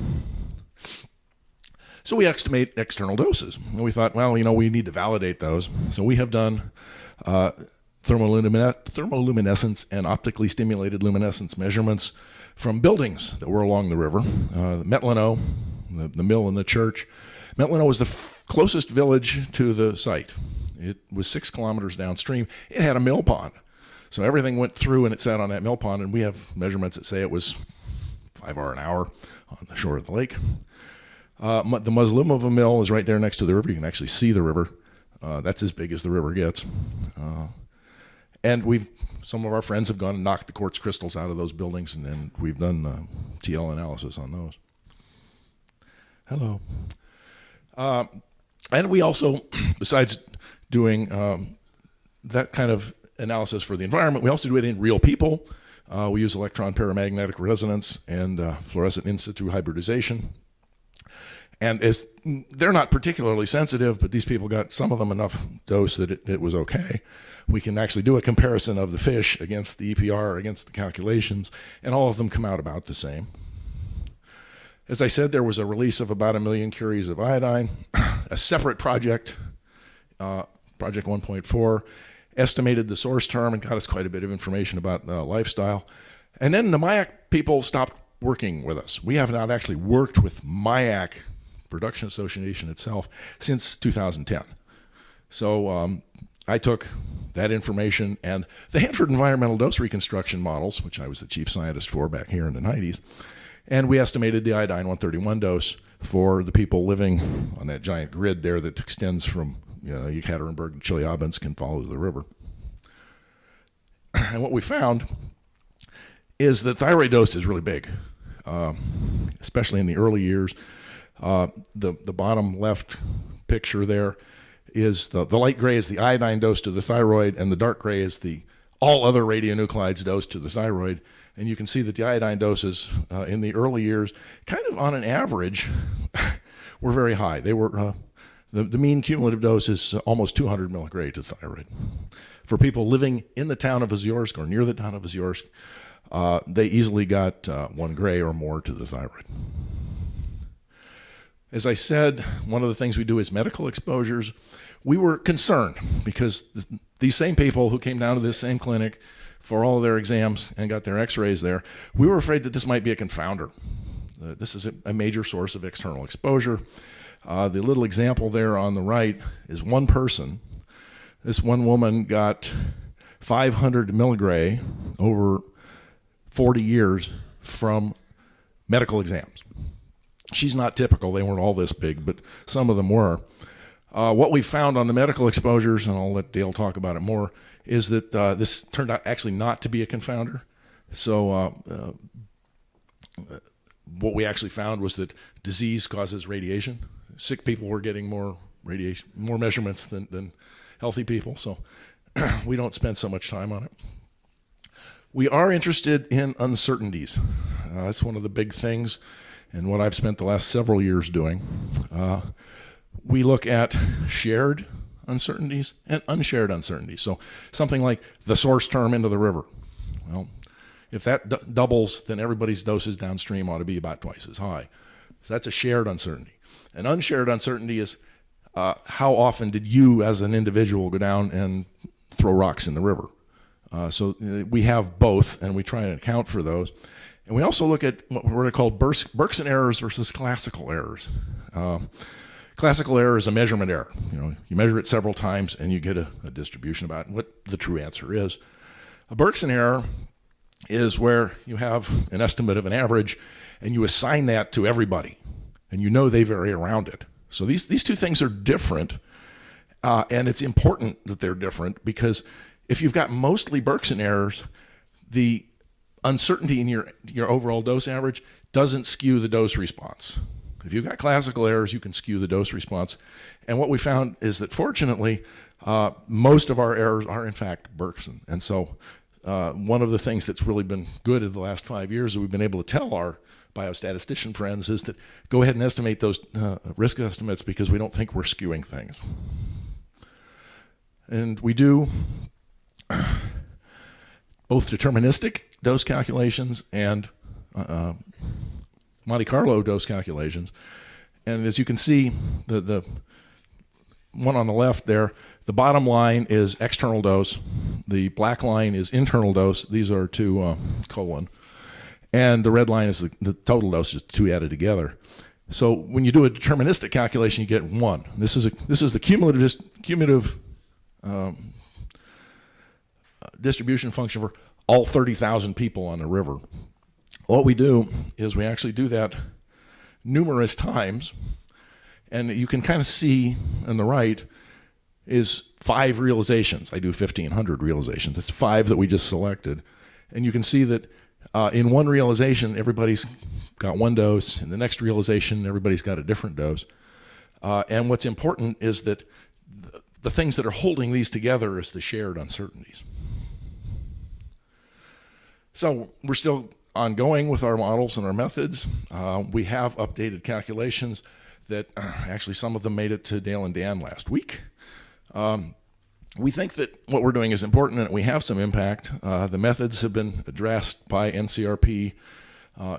So we estimate external doses. And we thought, well, we need to validate those. So we have done thermoluminescence and optically stimulated luminescence measurements from buildings that were along the river. Metlino, the mill and the church. Metlino was the closest village to the site. It was 6 kilometers downstream. It had a mill pond. So everything went through and it sat on that mill pond, and we have measurements that say it was 5 hours an hour on the shore of the lake. The Muslimova mill is right there next to the river. You can actually see the river. That's as big as the river gets. And some of our friends have gone and knocked the quartz crystals out of those buildings, and then we've done TL analysis on those. Hello. And we also, besides doing that kind of analysis for the environment, we also do it in real people. We use electron paramagnetic resonance and fluorescent in situ hybridization. And they're not particularly sensitive, but these people got, some of them, enough dose that it was okay. We can actually do a comparison of the fish against the EPR, against the calculations, and all of them come out about the same. As I said, there was a release of about 1 million curies of iodine. A separate project, Project 1.4, estimated the source term and got us quite a bit of information about lifestyle. And then the MIAC people stopped working with us. We have not actually worked with MIAC, Production Association itself, since 2010. So I took that information and the Hanford environmental dose reconstruction models, which I was the chief scientist for back here in the 90s, and we estimated the iodine 131 dose for the people living on that giant grid there that extends from Yekaterinburg to Chelyabinsk and follows the river. And what we found is that thyroid dose is really big, especially in the early years. The bottom left picture there is the light gray is the iodine dose to the thyroid, and the dark gray is the all other radionuclides dose to the thyroid. And you can see that the iodine doses in the early years, kind of on an average, were very high. They were the mean cumulative dose is almost 200 milligray to thyroid. For people living in the town of Ozyorsk or near the town of Ozyorsk, they easily got 1 gray or more to the thyroid. As I said, one of the things we do is medical exposures. We were concerned because these same people who came down to this same clinic for all of their exams and got their x-rays there, we were afraid that this might be a confounder. This is a major source of external exposure. The little example there on the right is one person. This one woman got 500 milligray over 40 years from medical exams. She's not typical. They weren't all this big, but some of them were. What we found on the medical exposures, and I'll let Dale talk about it more, is that this turned out actually not to be a confounder. So what we actually found was that disease causes radiation. Sick people were getting more radiation, more measurements than healthy people. So we don't spend so much time on it. We are interested in uncertainties. That's one of the big things, and what I've spent the last several years doing. We look at shared uncertainties and unshared uncertainties. So something like the source term into the river. Well, if that doubles, then everybody's doses downstream ought to be about twice as high. So that's a shared uncertainty. An unshared uncertainty is how often did you as an individual go down and throw rocks in the river? So we have both, and we try and account for those. And we also look at what we're called Berkson errors versus classical errors. Classical error is a measurement error. You measure it several times and you get a distribution about what the true answer is. A Berkson error is where you have an estimate of an average and you assign that to everybody, and you know they vary around it. So these two things are different, and it's important that they're different, because if you've got mostly Berkson errors, the uncertainty in your overall dose average doesn't skew the dose response. If you've got classical errors, you can skew the dose response. And what we found is that, fortunately, most of our errors are in fact Berkson. And so one of the things that's really been good in the last 5 years that we've been able to tell our biostatistician friends is that go ahead and estimate those risk estimates, because we don't think we're skewing things. And we do both deterministic dose calculations and Monte Carlo dose calculations. And as you can see, the one on the left there, the bottom line is external dose. The black line is internal dose. These are two colon. And the red line is the total dose, is two added together. So when you do a deterministic calculation, you get 1. This is the cumulative distribution function for all 30,000 people on the river. What we do is we actually do that numerous times, and you can kind of see on the right is 5 realizations. I do 1,500 realizations. It's 5 that we just selected. And you can see that in one realization, everybody's got 1 dose. In the next realization, everybody's got a different dose. And what's important is that the things that are holding these together is the shared uncertainties. So we're still ongoing with our models and our methods. We have updated calculations that actually some of them made it to Dale and Dan last week. We think that what we're doing is important and we have some impact. The methods have been addressed by NCRP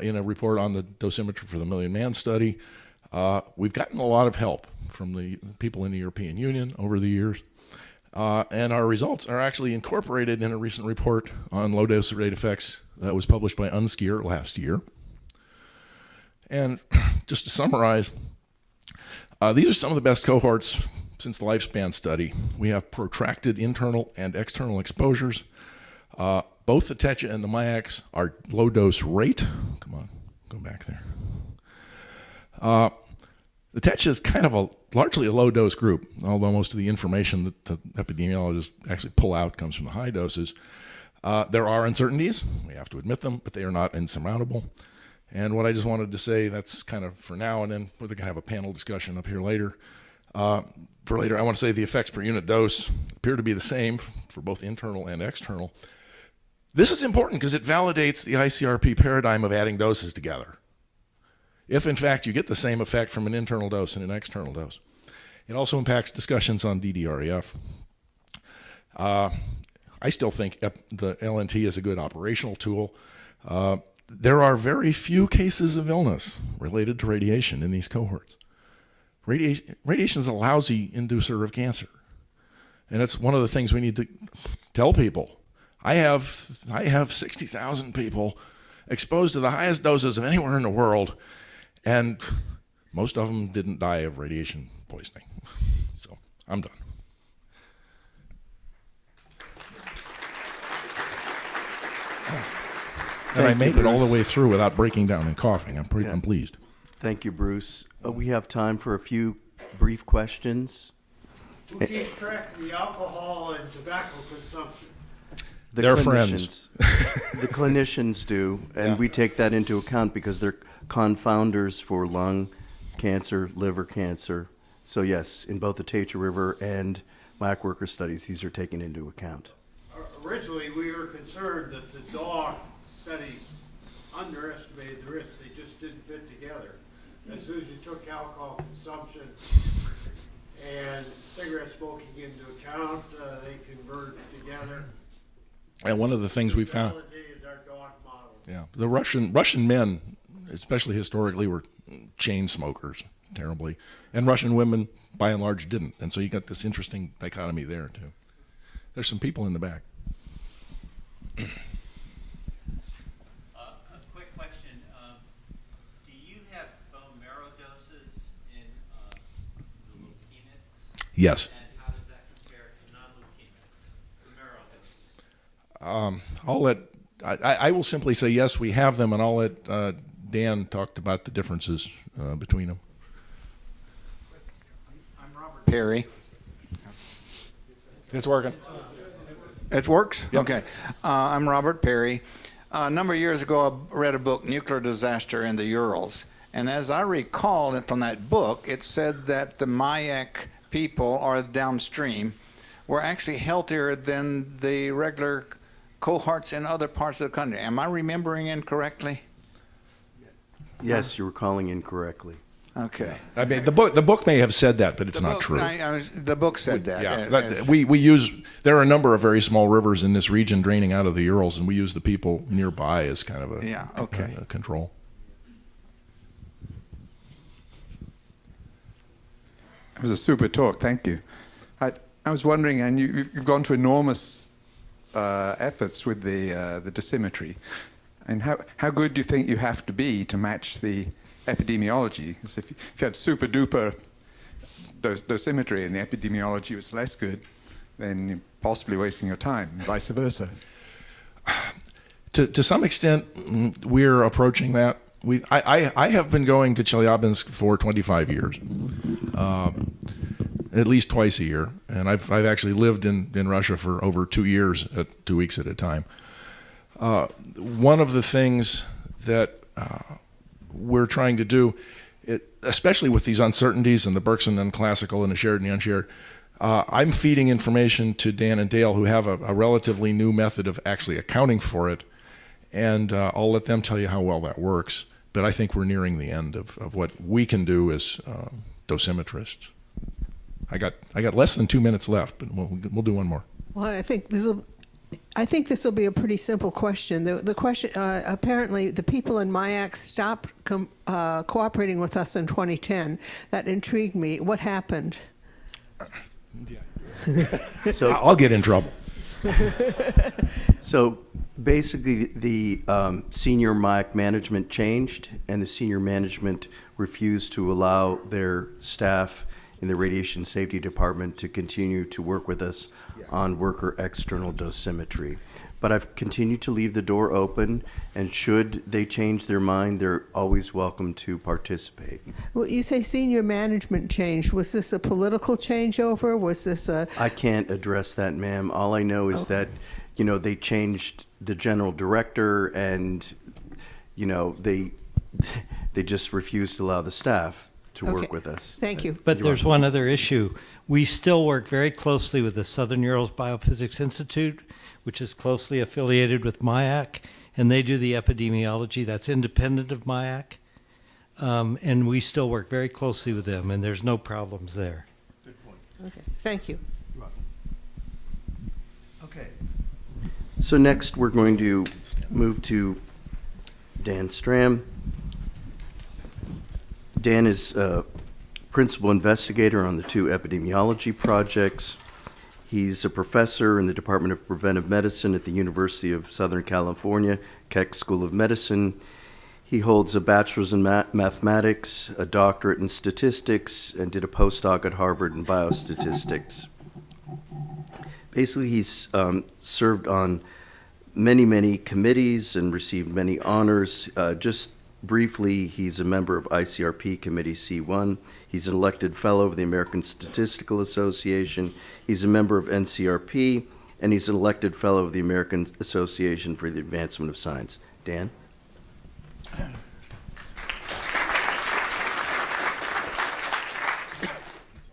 in a report on the dosimetry for the Million Man study. We've gotten a lot of help from the people in the European Union over the years. And our results are actually incorporated in a recent report on low dose rate effects that was published by Unskier last year. And just to summarize, these are some of the best cohorts since the lifespan study. We have protracted internal and external exposures. Both the TETCHA and the MIAX are low dose rate. Come on, go back there. The TETCHA is kind of largely a low dose group, although most of the information that the epidemiologists actually pull out comes from the high doses. There are uncertainties, we have to admit them, but they are not insurmountable. And what I just wanted to say, that's kind of for now, and then we're going to have a panel discussion up here later. For later, I want to say the effects per unit dose appear to be the same for both internal and external. This is important because it validates the ICRP paradigm of adding doses together. If, in fact, you get the same effect from an internal dose and an external dose. It also impacts discussions on DDREF. I still think the LNT is a good operational tool. There are very few cases of illness related to radiation in these cohorts. Radiation is a lousy inducer of cancer. And it's one of the things we need to tell people. I have 60,000 people exposed to the highest doses of anywhere in the world, and most of them didn't die of radiation poisoning. So I'm done. And I made it all the way through without breaking down and coughing. I'm pleased. Thank you, Bruce. We have time for a few brief questions. Who keeps track of the alcohol and tobacco consumption? They're friends. The clinicians do, and we take that into account because they're confounders for lung cancer, liver cancer. So yes, in both the Tatcha River and MAC worker studies, these are taken into account. Originally, we were concerned that the dog studies underestimated the risks. They just didn't fit together. As soon as you took alcohol consumption and cigarette smoking into account, they converged together. And one of the things we found, Validated our dog model. the Russian men especially historically, were chain smokers terribly, and Russian women by and large didn't. And so you got this interesting dichotomy there too. There's some people in the back. A quick question. Do you have bone marrow doses in the leukemics? Yes. And how does that compare to non-leukemics, the marrow doses? I'll let, I will simply say yes, we have them, and I'll let Dan talk about the differences between them. I'm Robert Perry. It's working. It works? Yep. Okay. I'm Robert Perry. A number of years ago, I read a book, Nuclear Disaster in the Urals. And as I recall it from that book, it said that the Mayak people, or downstream, were actually healthier than the regular cohorts in other parts of the country. Am I remembering incorrectly? Yes, you're recalling incorrectly. Okay. I mean, the book may have said that, but it's not true. The book said that. Yeah, we use, there are a number of very small rivers in this region draining out of the Urals, and we use the people nearby as kind of a control. It was a super talk, thank you. I was wondering, and you've gone to enormous efforts with the dosimetry, and how good do you think you have to be to match the epidemiology? Because if you had super duper dosimetry and the epidemiology was less good, then you're possibly wasting your time, and vice versa. To some extent, we're approaching that. I have been going to Chelyabinsk for 25 years, at least twice a year, and I've actually lived in Russia for over 2 years, 2 weeks at a time. One of the things that we're trying to do, especially with these uncertainties and the Berkson and classical and the shared and the unshared, I'm feeding information to Dan and Dale, who have a relatively new method of actually accounting for it, and I'll let them tell you how well that works. But I think we're nearing the end of what we can do as dosimetrists. I got less than 2 minutes left, but we'll do one more. Well, I think this will be a pretty simple question. The question, apparently, the people in MIAC stopped cooperating with us in 2010. That intrigued me. What happened? So I'll get in trouble. So basically, the senior MIAC management changed, and the senior management refused to allow their staff in the radiation safety department to continue to work with us on worker external dosimetry. But I've continued to leave the door open, and should they change their mind, they're always welcome to participate. Well, you say senior management changed. Was this a political changeover? Was this a... I can't address that, ma'am. All I know is that, they changed the general director, and, they just refused to allow the staff to work with us. Thank you. But there's one other issue. We still work very closely with the Southern Urals Biophysics Institute, which is closely affiliated with MIAC, and they do the epidemiology that's independent of MIAC. And we still work very closely with them, and there's no problems there. Good point. Okay. Thank you. You're welcome. Okay. So next, we're going to move to Dan Stram. Dan is a principal investigator on the 2 epidemiology projects. He's a professor in the Department of Preventive Medicine at the University of Southern California, Keck School of Medicine. He holds a bachelor's in mathematics, a doctorate in statistics, and did a postdoc at Harvard in biostatistics. Basically, he's served on many committees and received many honors. Just briefly, he's a member of ICRP Committee C1. He's an elected fellow of the American Statistical Association. He's a member of NCRP, and he's an elected fellow of the American Association for the Advancement of Science. Dan?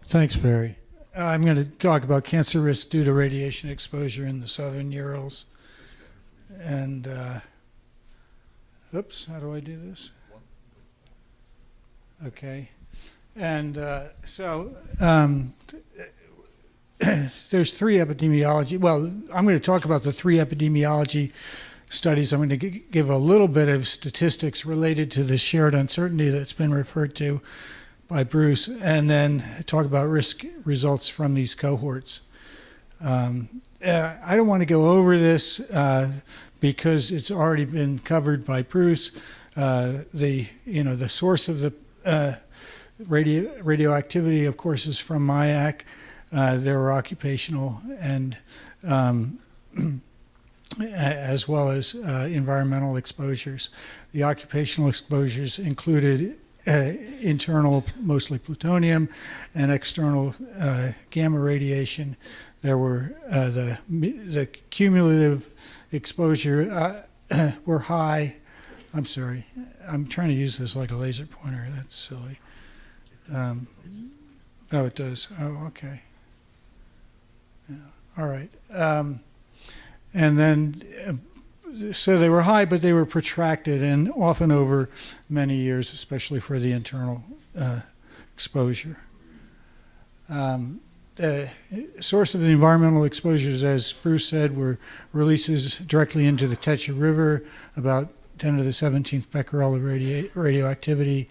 Thanks, Barry. I'm going to talk about cancer risk due to radiation exposure in the Southern Urals. And, oops, how do I do this? Okay. And there's 3 epidemiology. Well, I'm going to talk about the 3 epidemiology studies. I'm going to give a little bit of statistics related to the shared uncertainty that's been referred to by Bruce, and then talk about risk results from these cohorts. I don't want to go over this because it's already been covered by Bruce. The source of the radioactivity, of course, is from MIAC. There were occupational and as well as environmental exposures. The occupational exposures included internal, mostly plutonium, and external gamma radiation. There were the cumulative exposure were high. I'm sorry, I'm trying to use this like a laser pointer. That's silly. Oh, it does. Oh, okay. Yeah. All right. And then, so they were high, but they were protracted and often over many years, especially for the internal exposure. The source of the environmental exposures, as Bruce said, were releases directly into the Techa River, about 10 to the 17th becquerel of radioactivity.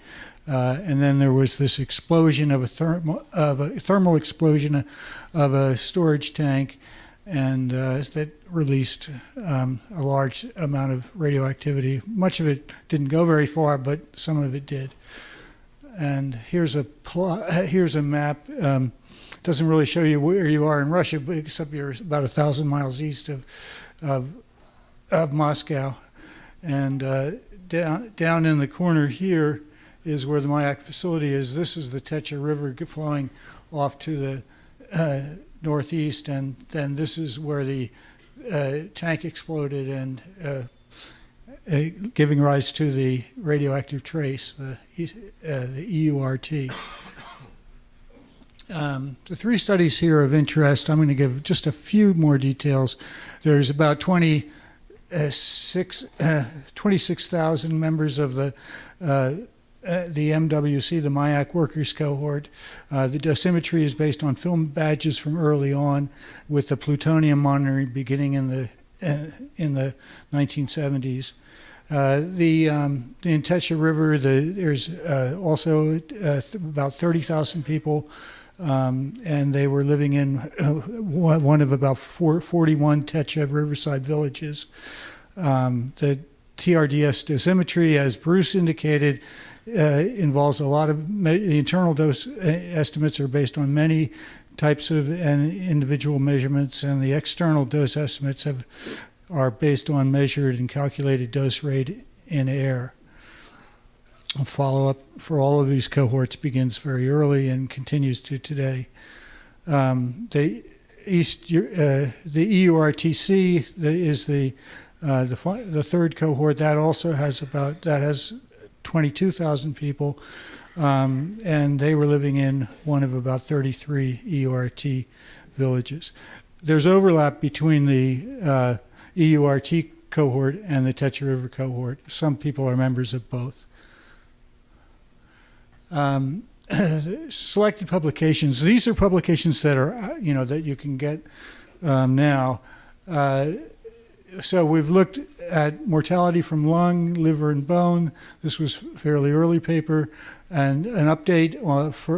And then there was this explosion of a thermal explosion of a storage tank, and that released a large amount of radioactivity. Much of it didn't go very far, but some of it did. And here's a map. Doesn't really show you where you are in Russia, but except you're about 1,000 miles east of Moscow. And down in the corner here is where the MIAC facility is. This is the Techa River flowing off to the northeast, and then this is where the tank exploded and giving rise to the radioactive trace, the EURT. The three studies here of interest, I'm going to give just a few more details. There's about 26,000 members of the MWC, the MIAC workers cohort. The dosimetry is based on film badges from early on, with the plutonium monitoring beginning in the 1970s. In Techa River, there's also about 30,000 people, and they were living in one of about 41 Techa Riverside villages. The TRDS dosimetry, as Bruce indicated, involves a lot of the internal dose estimates are based on many types of individual measurements, and the external dose estimates are based on measured and calculated dose rate in air. Follow-up for all of these cohorts begins very early and continues to today. The EURTC is the third cohort. That also has has 22,000 people, and they were living in one of about 33 EURT villages. There's overlap between the EURT cohort and the Techa River cohort. Some people are members of both. Selected publications. These are publications that are, that you can get now. So we've looked at mortality from lung, liver, and bone. This was a fairly early paper, and an update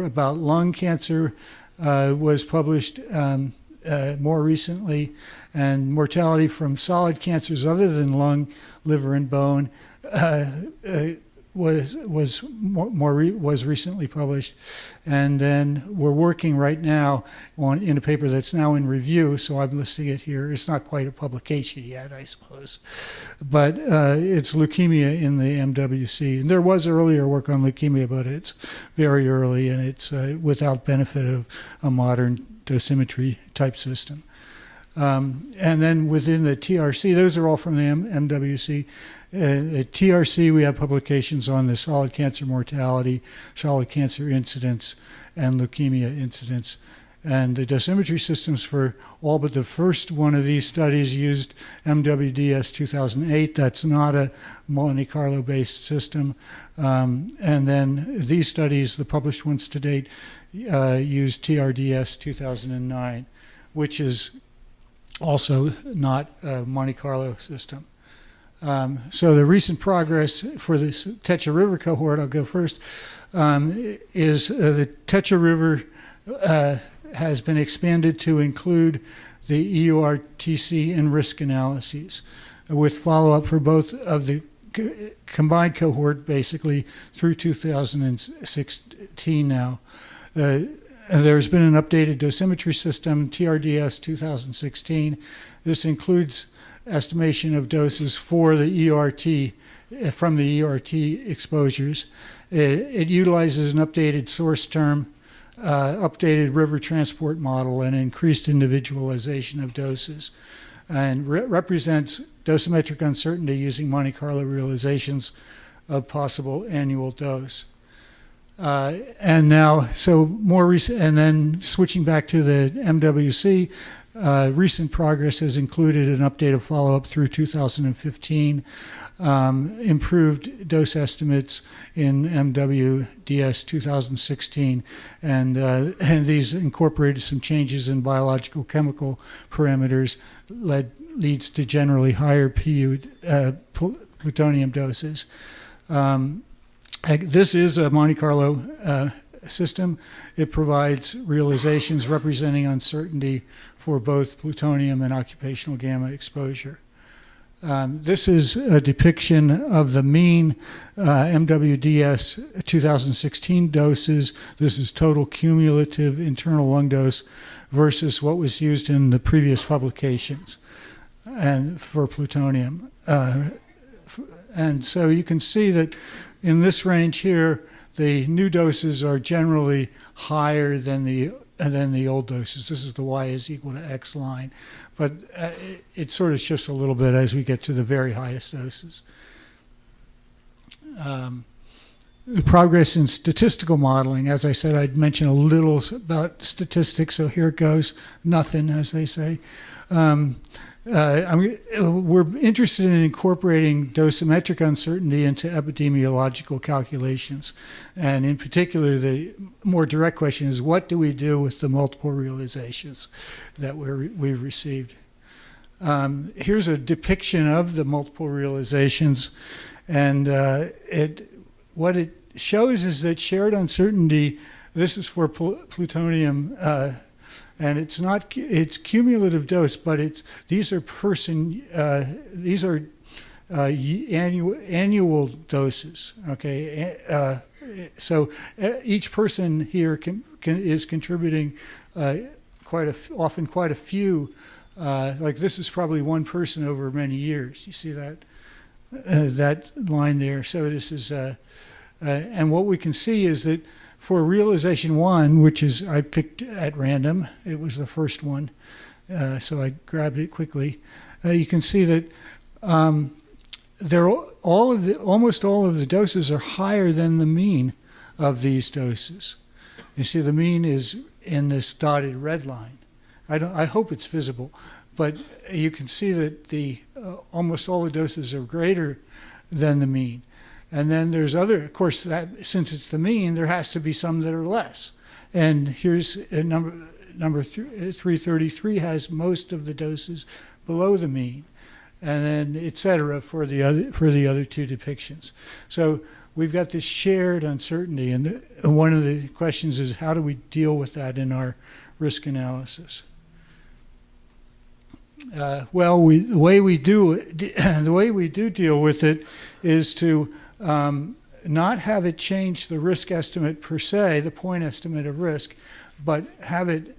about lung cancer was published more recently, and mortality from solid cancers other than lung, liver, and bone was recently published, and then we're working right now in a paper that's now in review. So I'm listing it here. It's not quite a publication yet, I suppose, but it's leukemia in the MWC. And there was earlier work on leukemia, but it's very early, and it's without benefit of a modern dosimetry type system. And then within the TRC, those are all from the MWC. At TRC, we have publications on the solid cancer mortality, solid cancer incidence, and leukemia incidence. And the dosimetry systems for all but the first one of these studies used MWDS 2008. That's not a Monte Carlo-based system. And then these studies, the published ones to date, used TRDS 2009, which is also not a Monte Carlo system. So the recent progress for this Tetra River cohort, I'll go first, is the Tetra River has been expanded to include the EURTC and risk analyses, with follow-up for both of the combined cohort, basically through 2016 now. There's been an updated dosimetry system, TRDS 2016. This includes estimation of doses for the ERT, from the ERT exposures. It utilizes an updated source term, updated river transport model, and increased individualization of doses, and represents dosimetric uncertainty using Monte Carlo realizations of possible annual dose. And now, so more recent, and then switching back to the MWC, recent progress has included an updated follow-up through 2015, improved dose estimates in MWDS 2016, and these incorporated some changes in biological chemical parameters, leads to generally higher plutonium doses. This is a Monte Carlo system. It provides realizations representing uncertainty for both plutonium and occupational gamma exposure. This is a depiction of the mean MWDS 2016 doses. This is total cumulative internal lung dose versus what was used in the previous publications and for plutonium. And so you can see that in this range here, the new doses are generally higher than the old doses. This is the y is equal to x line. But it sort of shifts a little bit as we get to the very highest doses. Progress in statistical modeling. As I said, I'd mention a little about statistics, so here it goes. Nothing, as they say. We're interested in incorporating dosimetric uncertainty into epidemiological calculations. And in particular, the more direct question is, what do we do with the multiple realizations that we've received? Here's a depiction of the multiple realizations. And what it shows is that shared uncertainty, this is for plutonium, and it's cumulative dose, but these are annual doses. Okay, so each person here is contributing often quite a few. Like this is probably one person over many years. You see that line there. So this is and what we can see is that for realization 1, which is I picked at random, it was the first one, so I grabbed it quickly. You can see that almost all of the doses are higher than the mean of these doses. You see, the mean is in this dotted red line. I hope it's visible, but you can see that almost all the doses are greater than the mean. And then there's of course, since it's the mean, there has to be some that are less. And here's number 333 has most of the doses below the mean, and then et cetera for the other two depictions. So we've got this shared uncertainty, and one of the questions is, how do we deal with that in our risk analysis? The way we do deal with it is to not have it change the risk estimate per se, the point estimate of risk, but have it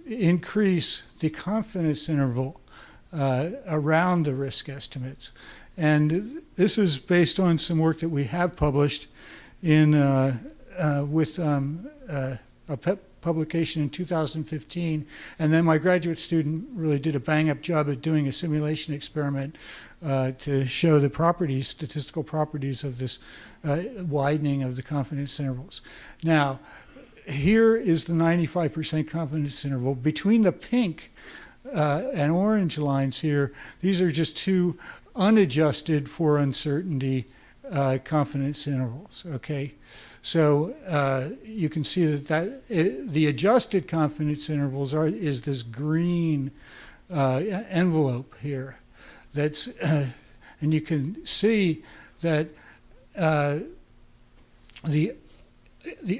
increase the confidence interval around the risk estimates. And this is based on some work that we have published with a publication in 2015, and then my graduate student really did a bang-up job at doing a simulation experiment to show the statistical properties of this widening of the confidence intervals. Now, here is the 95% confidence interval. Between the pink and orange lines here, these are just two unadjusted for uncertainty confidence intervals, okay? So you can see that the adjusted confidence intervals is this green envelope here. that's, and you can see that the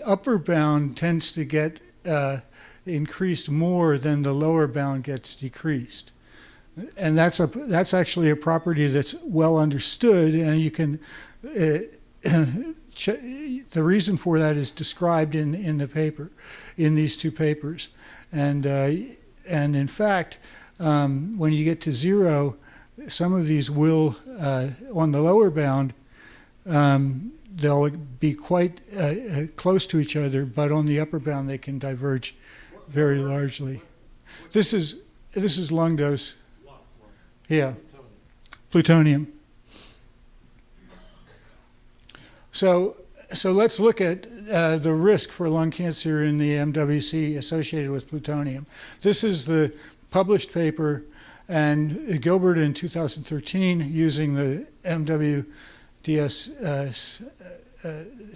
upper bound tends to get increased more than the lower bound gets decreased. And that's actually a property that's well understood, and you can the reason for that is described in the paper, in these two papers, and in fact, when you get to zero, some of these will on the lower bound they'll be quite close to each other, but on the upper bound they can diverge very largely. This is lung dose. Yeah, plutonium. So let's look at the risk for lung cancer in the MWC associated with plutonium. This is the published paper, and Gilbert in 2013, using the MWDS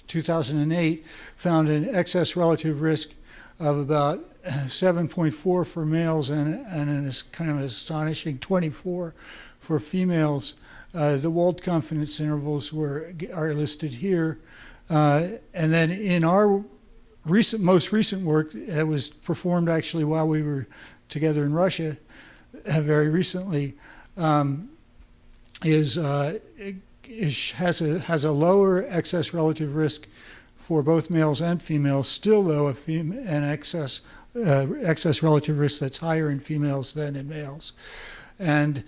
2008, found an excess relative risk of about 7.4 for males and an kind of an astonishing 24 for females. The Wald confidence intervals are listed here. And then in our most recent work, that was performed actually while we were together in Russia very recently, has a lower excess relative risk for both males and females, still though an excess relative risk that's higher in females than in males. And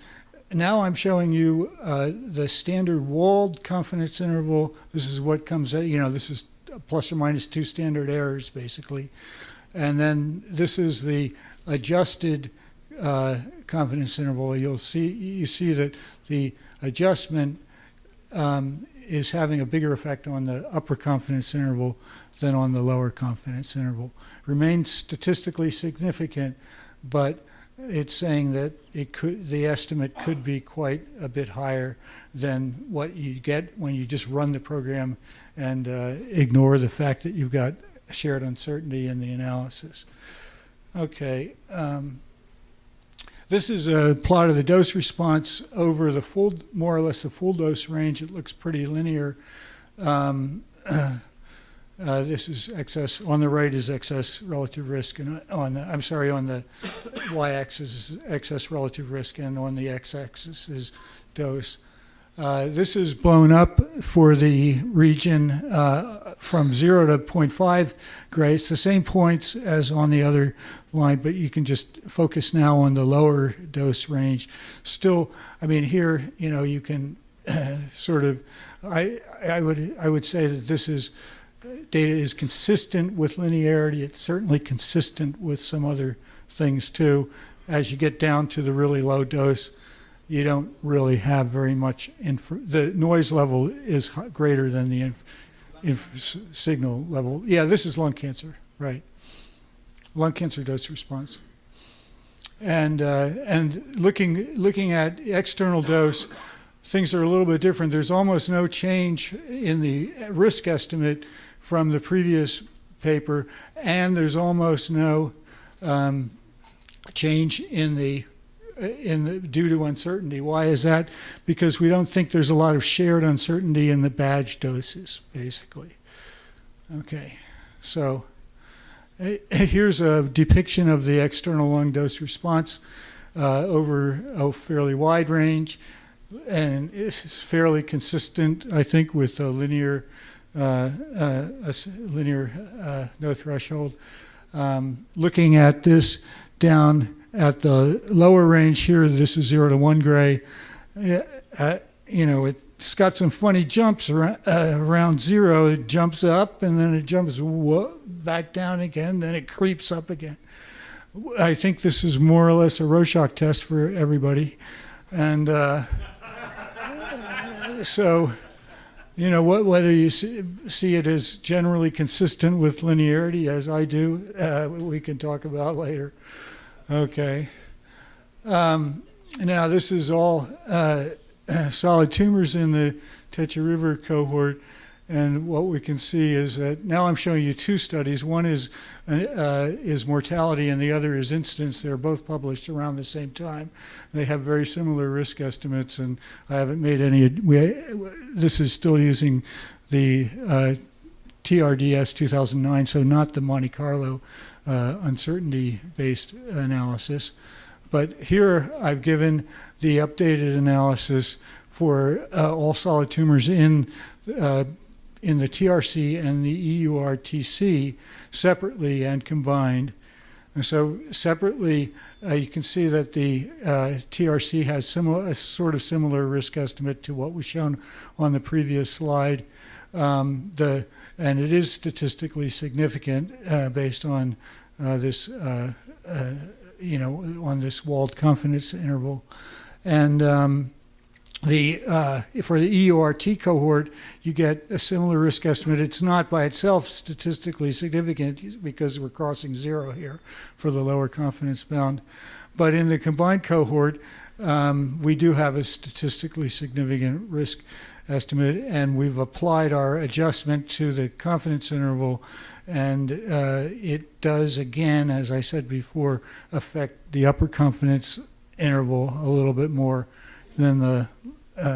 now I'm showing you the standard Wald confidence interval. This is what comes out, this is plus or minus 2 standard errors basically. And then this is the adjusted confidence interval. You see that the adjustment is having a bigger effect on the upper confidence interval than on the lower confidence interval. Remains statistically significant, but it's saying that the estimate could be quite a bit higher than what you get when you just run the program and ignore the fact that you've got shared uncertainty in the analysis. Okay. This is a plot of the dose response over the more or less the full dose range. It looks pretty linear. This is excess. On the right is excess relative risk, and on the y-axis is excess relative risk, and on the x-axis is dose. This is blown up for the region from 0 to 0.5 gray. It's the same points as on the other line, but you can just focus now on the lower dose range. Still, here, you can sort of, I would say that this is, data is consistent with linearity. It's certainly consistent with some other things too. As you get down to the really low dose, you don't really have very much the noise level is greater than the signal level. Yeah, this is lung cancer, right? Lung cancer dose response. And looking at external dose, things are a little bit different. There's almost no change in the risk estimate from the previous paper, and there's almost no change in the due to uncertainty. Why is that? Because we don't think there's a lot of shared uncertainty in the badge doses, basically. Okay, so here's a depiction of the external lung dose response over a fairly wide range, and it's fairly consistent, I think, with a linear no threshold. Looking at this down at the lower range here, this is 0 to 1 gray. It's got some funny jumps around 0. It jumps up and then it jumps back down again, then it creeps up again. I think this is more or less a Rorschach test for everybody. And so, whether you see it as generally consistent with linearity, as I do, we can talk about later. Okay. Now this is all solid tumors in the Techa River cohort. And what we can see is that now I'm showing you two studies. One is mortality and the other is incidence. They're both published around the same time. They have very similar risk estimates, and I haven't made any. This is still using the TRDS 2009, so not the Monte Carlo uncertainty-based analysis. But here I've given the updated analysis for all solid tumors in the TRC and the EURTC separately and combined. And so separately, you can see that the TRC has a sort of similar risk estimate to what was shown on the previous slide. And it is statistically significant based on this, on this walled confidence interval. And for the EURT cohort, you get a similar risk estimate. It's not by itself statistically significant because we're crossing zero here for the lower confidence bound. But in the combined cohort, we do have a statistically significant risk estimate, and we've applied our adjustment to the confidence interval, and it does, again, as I said before, affect the upper confidence interval a little bit more than the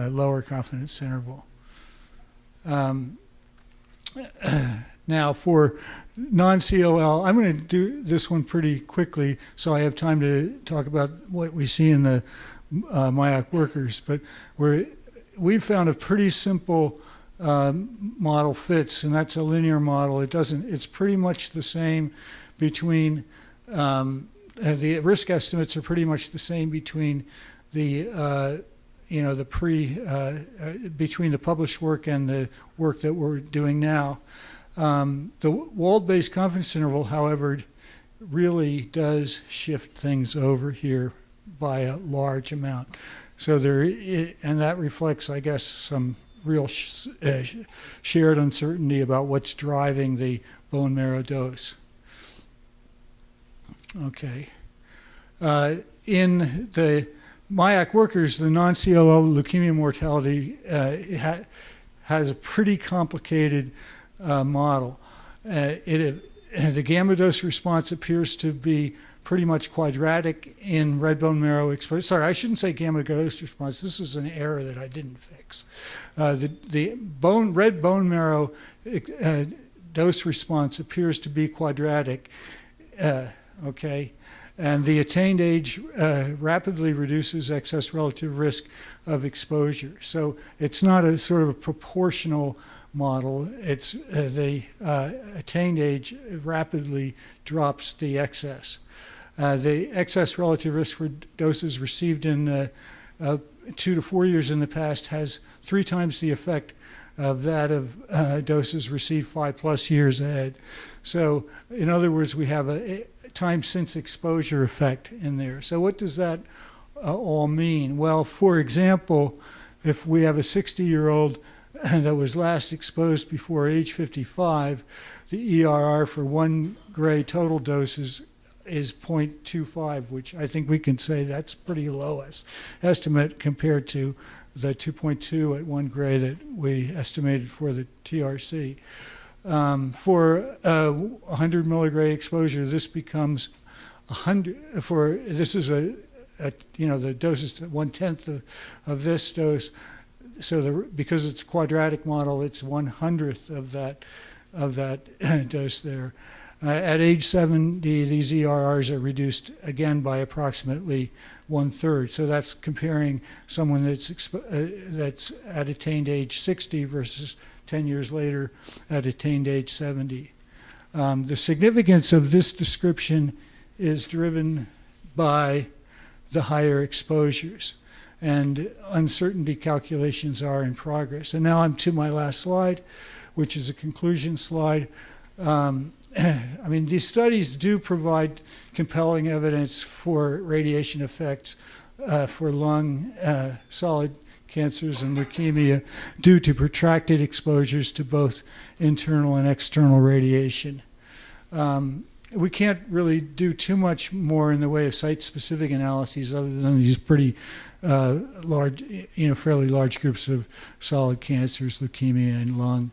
lower confidence interval. Now for non-CLL, I'm going to do this one pretty quickly so I have time to talk about what we see in the MIAC workers, but we've found a pretty simple model fits, and that's a linear model. It's pretty much the same between, the risk estimates are pretty much the same between the between the published work and the work that we're doing now. The walled-based confidence interval, however, really does shift things over here by a large amount. So and that reflects, I guess, some real shared uncertainty about what's driving the bone marrow dose. Okay. In the MIAC workers, the non-CLL leukemia mortality has a pretty complicated model. The gamma dose response appears to be pretty much quadratic in red bone marrow exposure. Sorry, I shouldn't say gamma dose response. This is an error that I didn't fix. The red bone marrow dose response appears to be quadratic. Okay. And the attained age rapidly reduces excess relative risk of exposure. So it's not a sort of a proportional model. It's the attained age rapidly drops the excess. The excess relative risk for doses received in 2 to 4 years in the past has 3 times the effect of that of doses received 5+ years ahead. So in other words, we have a time since exposure effect in there. So what does that all mean? Well, for example, if we have a 60-year-old that was last exposed before age 55, the ERR for 1 gray total dose is 0.25, which I think we can say that's pretty low estimate compared to the 2.2 at 1 gray that we estimated for the TRC. For 100 milligray exposure, this becomes 100. This is the dose is 1/10 of this dose. So because it's a quadratic model, it's 1/100th of that dose there. At age 70, these ERRs are reduced again by approximately 1/3. So that's comparing someone that's at attained age 60 versus 10 years later at attained age 70. The significance of this description is driven by the higher exposures, and uncertainty calculations are in progress. And now I'm to my last slide, which is a conclusion slide. I mean, these studies do provide compelling evidence for radiation effects for lung, solid cancers, and leukemia due to protracted exposures to both internal and external radiation. we can't really do too much more in the way of site-specific analyses other than these pretty large, fairly large groups of solid cancers, leukemia and lung.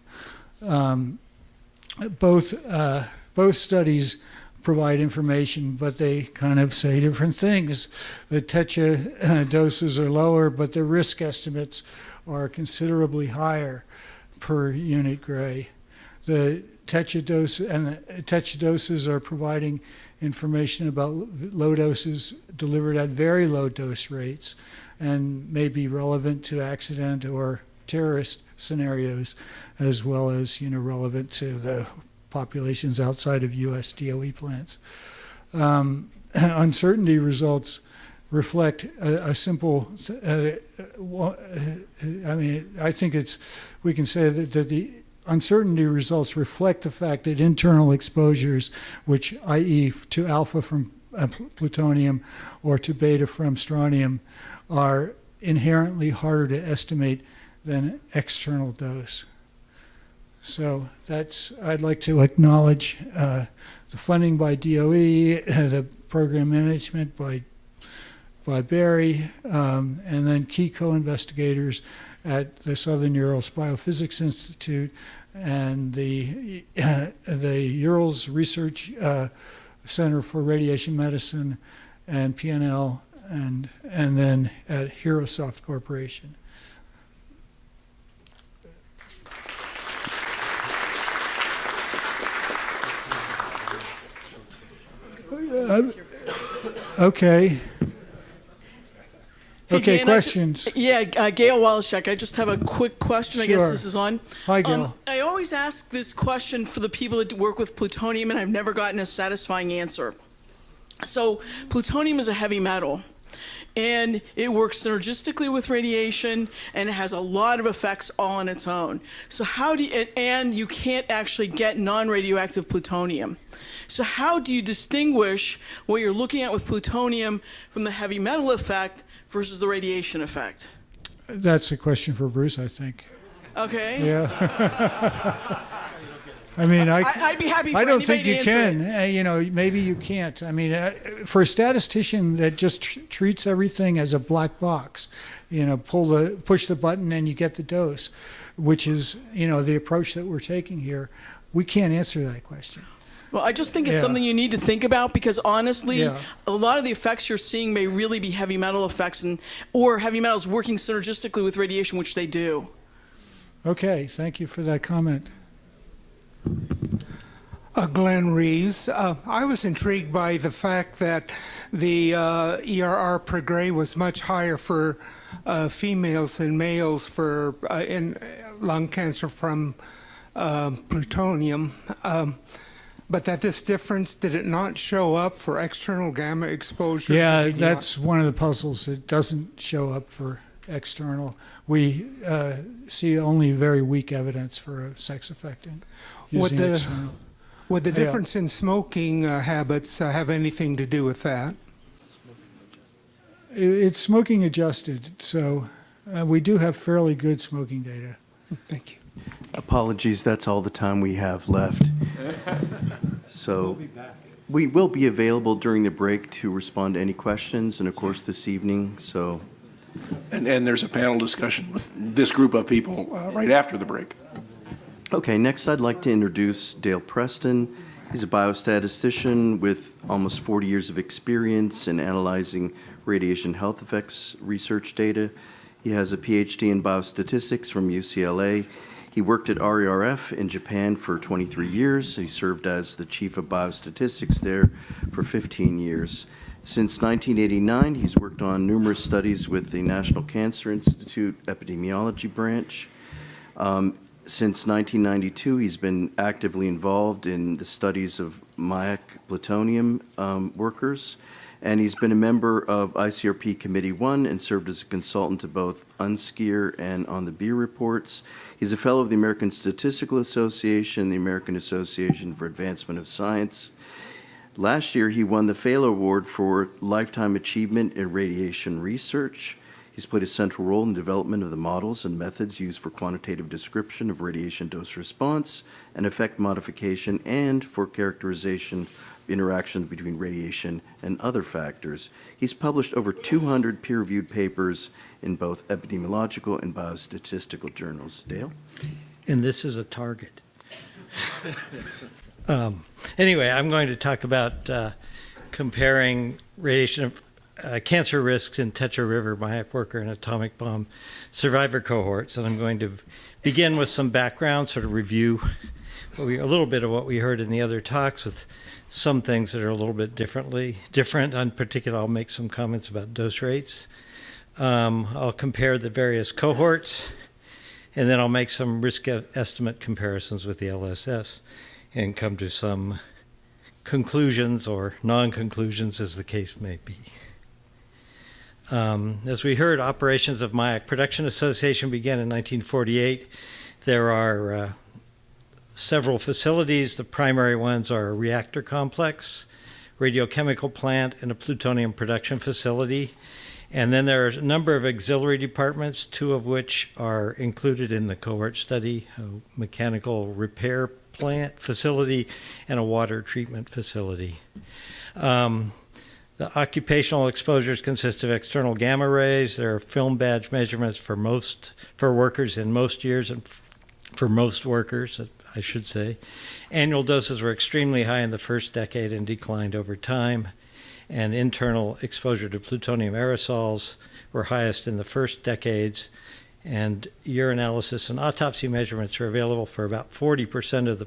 Both studies provide information, but they kind of say different things. The TETCHA doses are lower, but the risk estimates are considerably higher per unit gray. The TETCHA doses are providing information about low doses delivered at very low dose rates and may be relevant to accident or terrorist scenarios, as well as relevant to the populations outside of U.S. DOE plants. Uncertainty results reflect a simple. I think we can say that the uncertainty results reflect the fact that internal exposures, which i.e. to alpha from plutonium or to beta from strontium, are inherently harder to estimate than external dose. So I'd like to acknowledge the funding by DOE, the program management by Barry, and then key co-investigators at the Southern Urals Biophysics Institute and the Urals Research Center for Radiation Medicine and PNL, and then at HeroSoft Corporation. Okay. Hey, Okay, Dan, questions? Gail Wallachek. I just have a quick question. I Sure. guess this is on. Hi, Gail. I always ask this question for the people that work with plutonium, and I've never gotten a satisfying answer. So, plutonium is a heavy metal, and it works synergistically with radiation, and it has a lot of effects all on its own. So and you can't actually get non-radioactive plutonium. So how do you distinguish what you're looking at with plutonium from the heavy metal effect versus the radiation effect? That's a question for Bruce, I think. Okay. Yeah. I mean, I'd be happy for I don't anybody think you to answer can. Maybe you can't. I mean, for a statistician that just treats everything as a black box, push the button and you get the dose, which is, the approach that we're taking here, we can't answer that question. Well, I just think it's something you need to think about, because honestly, a lot of the effects you're seeing may really be heavy metal effects, or heavy metals working synergistically with radiation, which they do. Okay, thank you for that comment. Glenn Rees. I was intrigued by the fact that the ERR per gray was much higher for females than males for in lung cancer from plutonium. But that this difference, did it not show up for external gamma exposure? Yeah, that's one of the puzzles. It doesn't show up for external. We see only very weak evidence for a sex effect using external. Would the difference in smoking habits have anything to do with that? It's smoking adjusted, so we do have fairly good smoking data. Thank you. Apologies, that's all the time we have left. So we will be available during the break to respond to any questions, and of course this evening. So, and there's a panel discussion with this group of people right after the break. Okay, next I'd like to introduce Dale Preston. He's a biostatistician with almost 40 years of experience in analyzing radiation health effects research data. He has a PhD in biostatistics from UCLA. He worked at RERF in Japan for 23 years. He served as the chief of biostatistics there for 15 years. Since 1989, he's worked on numerous studies with the National Cancer Institute Epidemiology Branch. Since 1992, he's been actively involved in the studies of MIAC plutonium workers, and he's been a member of ICRP Committee 1 and served as a consultant to both UNSCEAR and on the Beer reports. He's a fellow of the American Statistical Association, the American Association for Advancement of Science. Last year, he won the Phaler Award for Lifetime Achievement in Radiation Research. He's played a central role in the development of the models and methods used for quantitative description of radiation dose response and effect modification, and for characterization of interactions between radiation and other factors. He's published over 200 peer-reviewed papers in both epidemiological and biostatistical journals. Dale? And this is a target. Anyway, I'm going to talk about comparing radiation cancer risks in Tetra River, Mayak worker, and atomic bomb survivor cohorts. And I'm going to begin with some background, sort of review a little bit of what we heard in the other talks, with some things that are a little bit different. In particular, I'll make some comments about dose rates. I'll compare the various cohorts, and then I'll make some risk estimate comparisons with the LSS and come to some conclusions or non-conclusions, as the case may be. As we heard, operations of Mayak Production Association began in 1948. There are several facilities. The primary ones are a reactor complex, radiochemical plant, and a plutonium production facility. And then there are a number of auxiliary departments, two of which are included in the cohort study: a mechanical repair plant facility and a water treatment facility. The occupational exposures consist of external gamma rays. There are film badge measurements for workers in most years, and for most workers, I should say. Annual doses were extremely high in the first decade and declined over time. And internal exposure to plutonium aerosols were highest in the first decades. And urinalysis and autopsy measurements are available for about 40% of the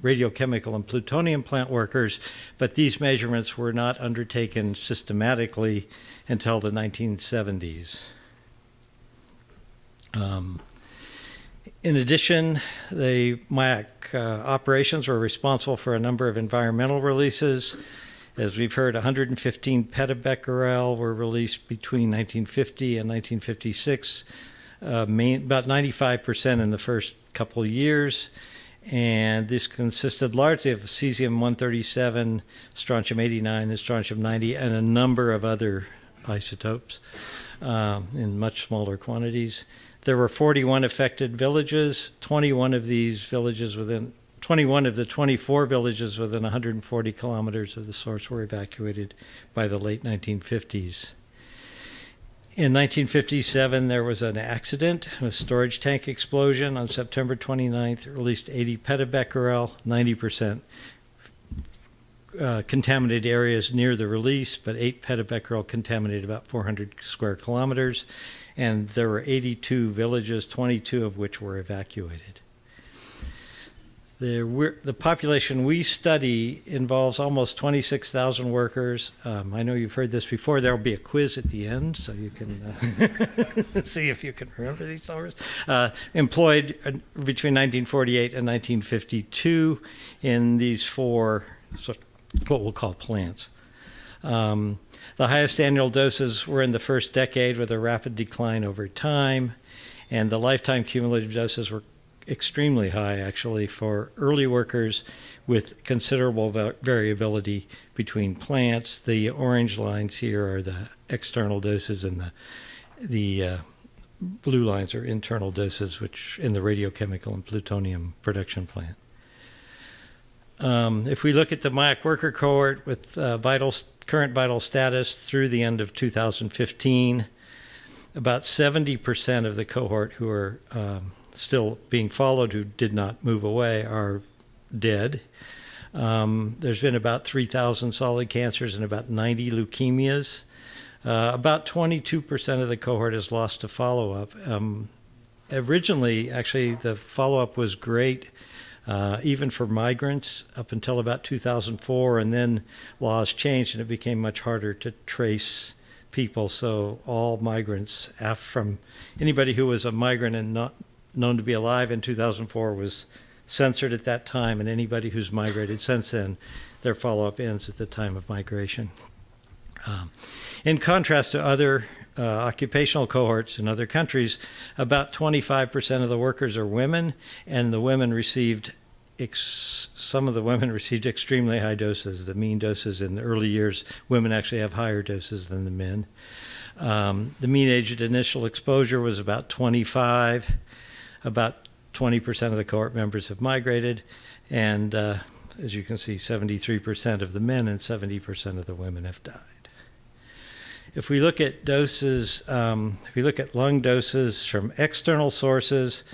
radiochemical and plutonium plant workers, but these measurements were not undertaken systematically until the 1970s. In addition, the Mayak operations were responsible for a number of environmental releases. As we've heard, 115 petabecquerel were released between 1950 and 1956. About 95% in the first couple of years, and this consisted largely of cesium-137, strontium-89, and strontium-90, and a number of other isotopes in much smaller quantities. There were 41 affected villages. 21 of the 24 villages within 140 kilometers of the source were evacuated by the late 1950s. In 1957, there was an accident, a storage tank explosion on September 29th. It released 80 petabecquerel, 90% contaminated areas near the release, but 8 petabecquerel contaminated about 400 square kilometers. And there were 82 villages, 22 of which were evacuated. The population we study involves almost 26,000 workers. I know you've heard this before. There will be a quiz at the end, so you can see if you can remember these numbers. Employed between 1948 and 1952 in these four, what we'll call plants. The highest annual doses were in the first decade, with a rapid decline over time, and the lifetime cumulative doses were extremely high, actually, for early workers, with considerable variability between plants. The orange lines here are the external doses, and the blue lines are internal doses, which in the radiochemical and plutonium production plant. If we look at the Mayak worker cohort with current vital status through the end of 2015, about 70% of the cohort who are still being followed, who did not move away, are dead. There's been about 3,000 solid cancers and about 90 leukemias. About 22% of the cohort has lost to follow-up. Originally, actually, the follow-up was great, even for migrants, up until about 2004, and then laws changed and it became much harder to trace people. So all migrants, from anybody who was a migrant and not known to be alive in 2004 was censored at that time, and anybody who's migrated since then, their follow-up ends at the time of migration. In contrast to other occupational cohorts in other countries, about 25% of the workers are women, and the women received some of the women received extremely high doses. The mean doses in the early years, women actually have higher doses than the men. The mean age at initial exposure was about 25. About 20% of the cohort members have migrated, and as you can see, 73% of the men and 70% of the women have died. If we look at doses, if we look at lung doses from external sources,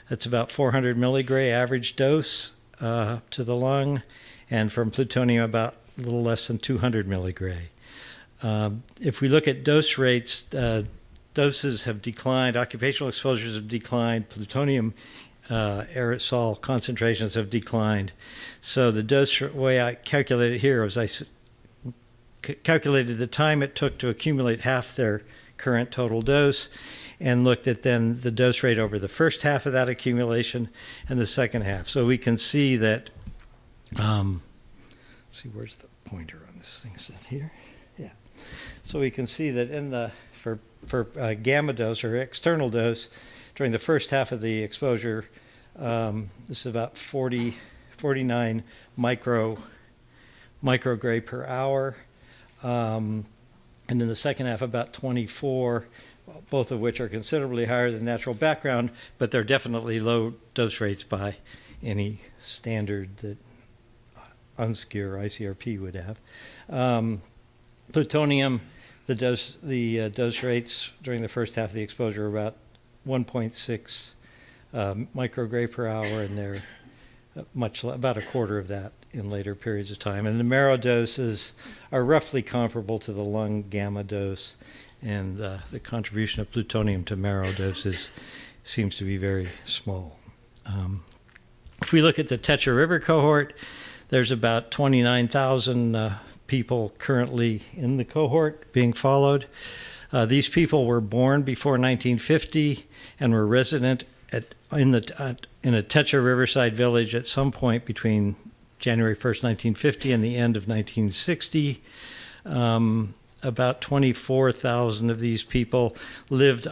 that's about 400 milligray average dose to the lung, and from plutonium about a little less than 200 milligray. If we look at dose rates, doses have declined, occupational exposures have declined, plutonium aerosol concentrations have declined. So the dose way I calculated here was calculated the time it took to accumulate half their current total dose, and looked at then the dose rate over the first half of that accumulation and the second half. So we can see that, let's see, where's the pointer on this thing? Is that here? Yeah. So we can see that in the, for gamma dose or external dose, during the first half of the exposure, this is about 49 microgray per hour. And in the second half, about 24, both of which are considerably higher than natural background, but they're definitely low dose rates by any standard that UNSCI or ICRP would have. Plutonium, the dose rates during the first half of the exposure are about 1.6 microgray per hour, and they're about a quarter of that in later periods of time. And the marrow doses are roughly comparable to the lung gamma dose, and the contribution of plutonium to marrow doses seems to be very small. If we look at the Tetra River cohort, there's about 29,000 people currently in the cohort being followed. These people were born before 1950 and were resident in a Tetra Riverside village at some point between January 1st, 1950 and the end of 1960. About 24,000 of these people lived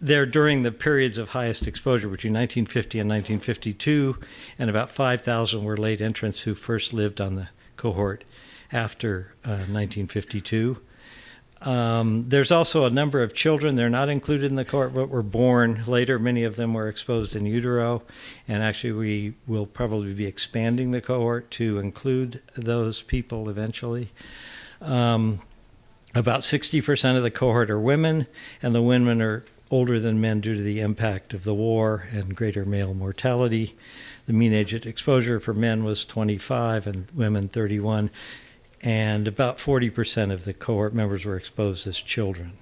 there during the periods of highest exposure between 1950 and 1952, and about 5,000 were late entrants who first lived on the cohort after 1952. There's also a number of children, they're not included in the cohort, but were born later. Many of them were exposed in utero, and actually we will probably be expanding the cohort to include those people eventually. About 60% of the cohort are women, and the women are older than men due to the impact of the war and greater male mortality. The mean age at exposure for men was 25 and women 31. And about 40% of the cohort members were exposed as children.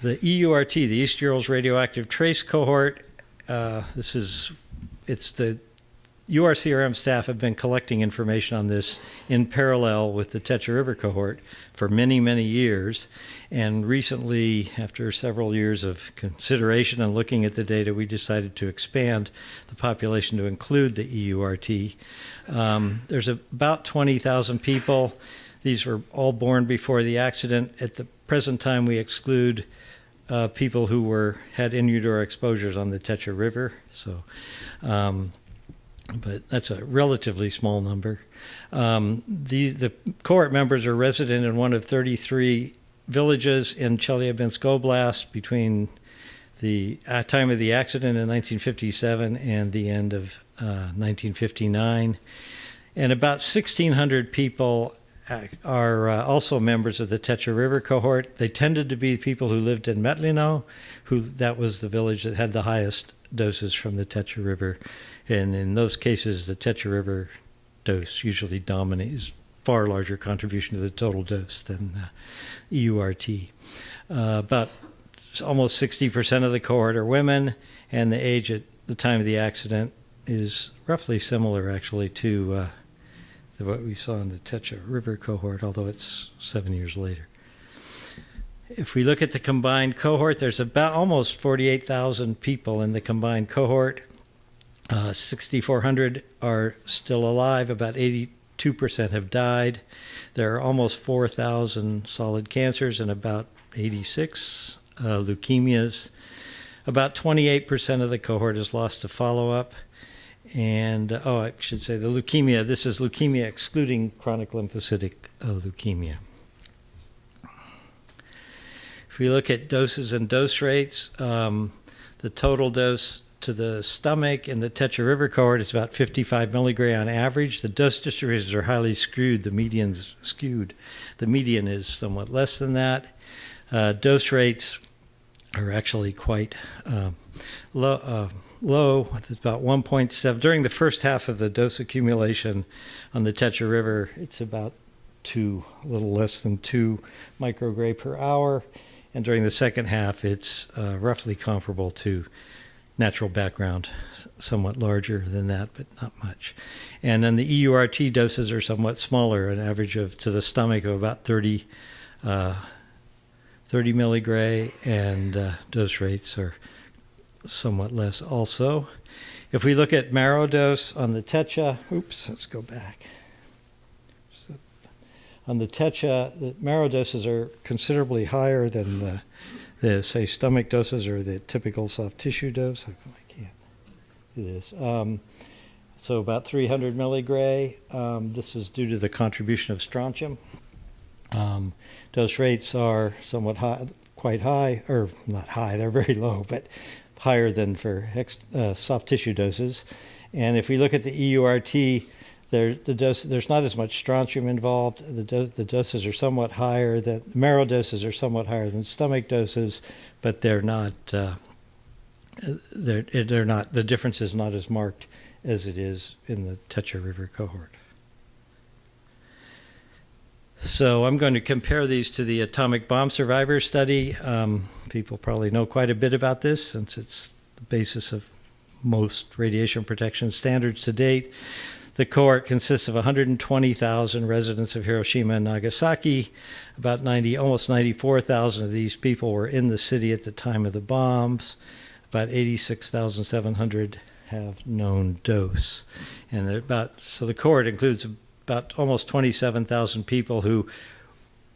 The EURT, the East Urals Radioactive Trace Cohort, it's the URCRM staff have been collecting information on this in parallel with the Tetra River cohort for many, many years. And recently, after several years of consideration and looking at the data, we decided to expand the population to include the EURT. There's about 20,000 people. These were all born before the accident. At the present time, we exclude people who had in utero exposures on the Tetra River. So, but that's a relatively small number. The cohort members are resident in one of 33 villages in Chelyabinsk Oblast between the time of the accident in 1957 and the end of 1959. And about 1,600 people are also members of the Tetra River cohort. They tended to be people who lived in Metlino, that was the village that had the highest doses from the Tetra River. And in those cases, the Tetra River dose usually dominates, far larger contribution to the total dose than EURT. About almost 60% of the cohort are women, and the age at the time of the accident is roughly similar, actually, to what we saw in the Tetra River cohort, although it's 7 years later. If we look at the combined cohort, there's about almost 48,000 people in the combined cohort. 6,400 are still alive, about 82% have died. There are almost 4,000 solid cancers and about 86 leukemias. About 28% of the cohort is lost to follow-up. And, I should say the leukemia, this is leukemia excluding chronic lymphocytic leukemia. If we look at doses and dose rates, the total dose to the stomach in the Tetra River cohort is about 55 milligray on average. The dose distributions are highly skewed. The median's skewed. The median is somewhat less than that. Dose rates are actually quite low. It's about 1.7. During the first half of the dose accumulation on the Tetra River, it's about a little less than 2 microgray per hour. And during the second half, it's roughly comparable to natural background, somewhat larger than that, but not much. And then the EURT doses are somewhat smaller, an average of to the stomach of about 30 milligray, and dose rates are somewhat less also. If we look at marrow dose on the Tetra, let's go back. On the Tetra, the marrow doses are considerably higher than the say, stomach doses or the typical soft tissue dose. I can't do this. So about 300 milligray. This is due to the contribution of strontium. Dose rates are somewhat high, quite high, or not high, they're very low, but higher than for soft tissue doses. And if we look at the EURT, there's not as much strontium involved. The doses are somewhat higher than marrow doses are somewhat higher than stomach doses, but they're not. They're not. The difference is not as marked as it is in the Tetra River cohort. So I'm going to compare these to the atomic bomb survivor study. People probably know quite a bit about this since it's the basis of most radiation protection standards to date. The cohort consists of 120,000 residents of Hiroshima and Nagasaki. About almost 94,000 of these people were in the city at the time of the bombs. About 86,700 have known dose. And so the cohort includes about almost 27,000 people who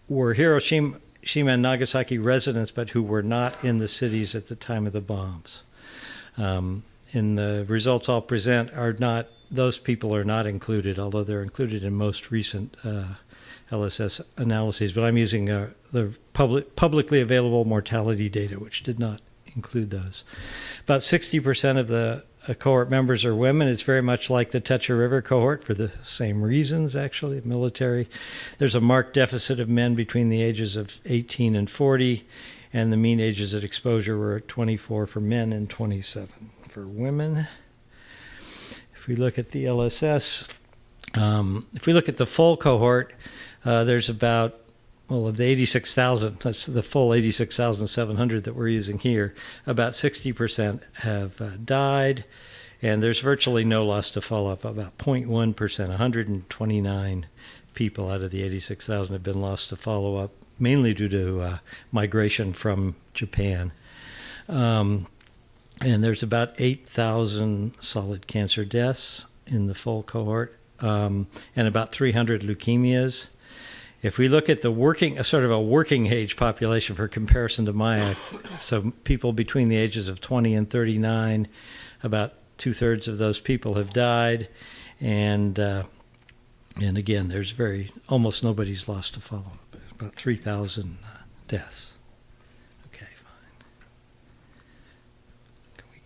were Hiroshima and Nagasaki residents, but who were not in the cities at the time of the bombs. And the results I'll present are not. Those people are not included, although they're included in most recent LSS analyses. But I'm using the publicly available mortality data, which did not include those. About 60% of the cohort members are women. It's very much like the Tetra River cohort for the same reasons, actually, military. There's a marked deficit of men between the ages of 18 and 40, and the mean ages at exposure were at 24 for men and 27 for women. If we look at the LSS, if we look at the full cohort, there's about, of the 86,000, that's the full 86,700 that we're using here, about 60% have died, and there's virtually no loss to follow-up, about 0.1%, 129 people out of the 86,000 have been lost to follow-up, mainly due to migration from Japan. And there's about 8,000 solid cancer deaths in the full cohort, and about 300 leukemias. If we look at the working age population for comparison to MIAC, so people between the ages of 20 and 39, about 2/3 of those people have died, and again, there's almost nobody's lost to follow-up, about 3,000 deaths.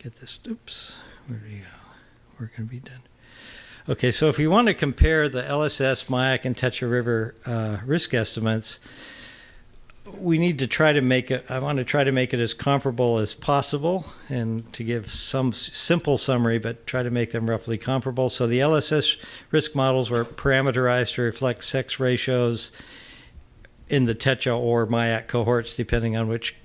Get this, where do you go? We're going to be done. Okay, so if we want to compare the LSS, MIAC, and Tetra River risk estimates, we need to try to make it, I want to try to make it as comparable as possible and to give some simple summary, but try to make them roughly comparable. So the LSS risk models were parameterized to reflect sex ratios in the Tetra or MIAC cohorts, depending on which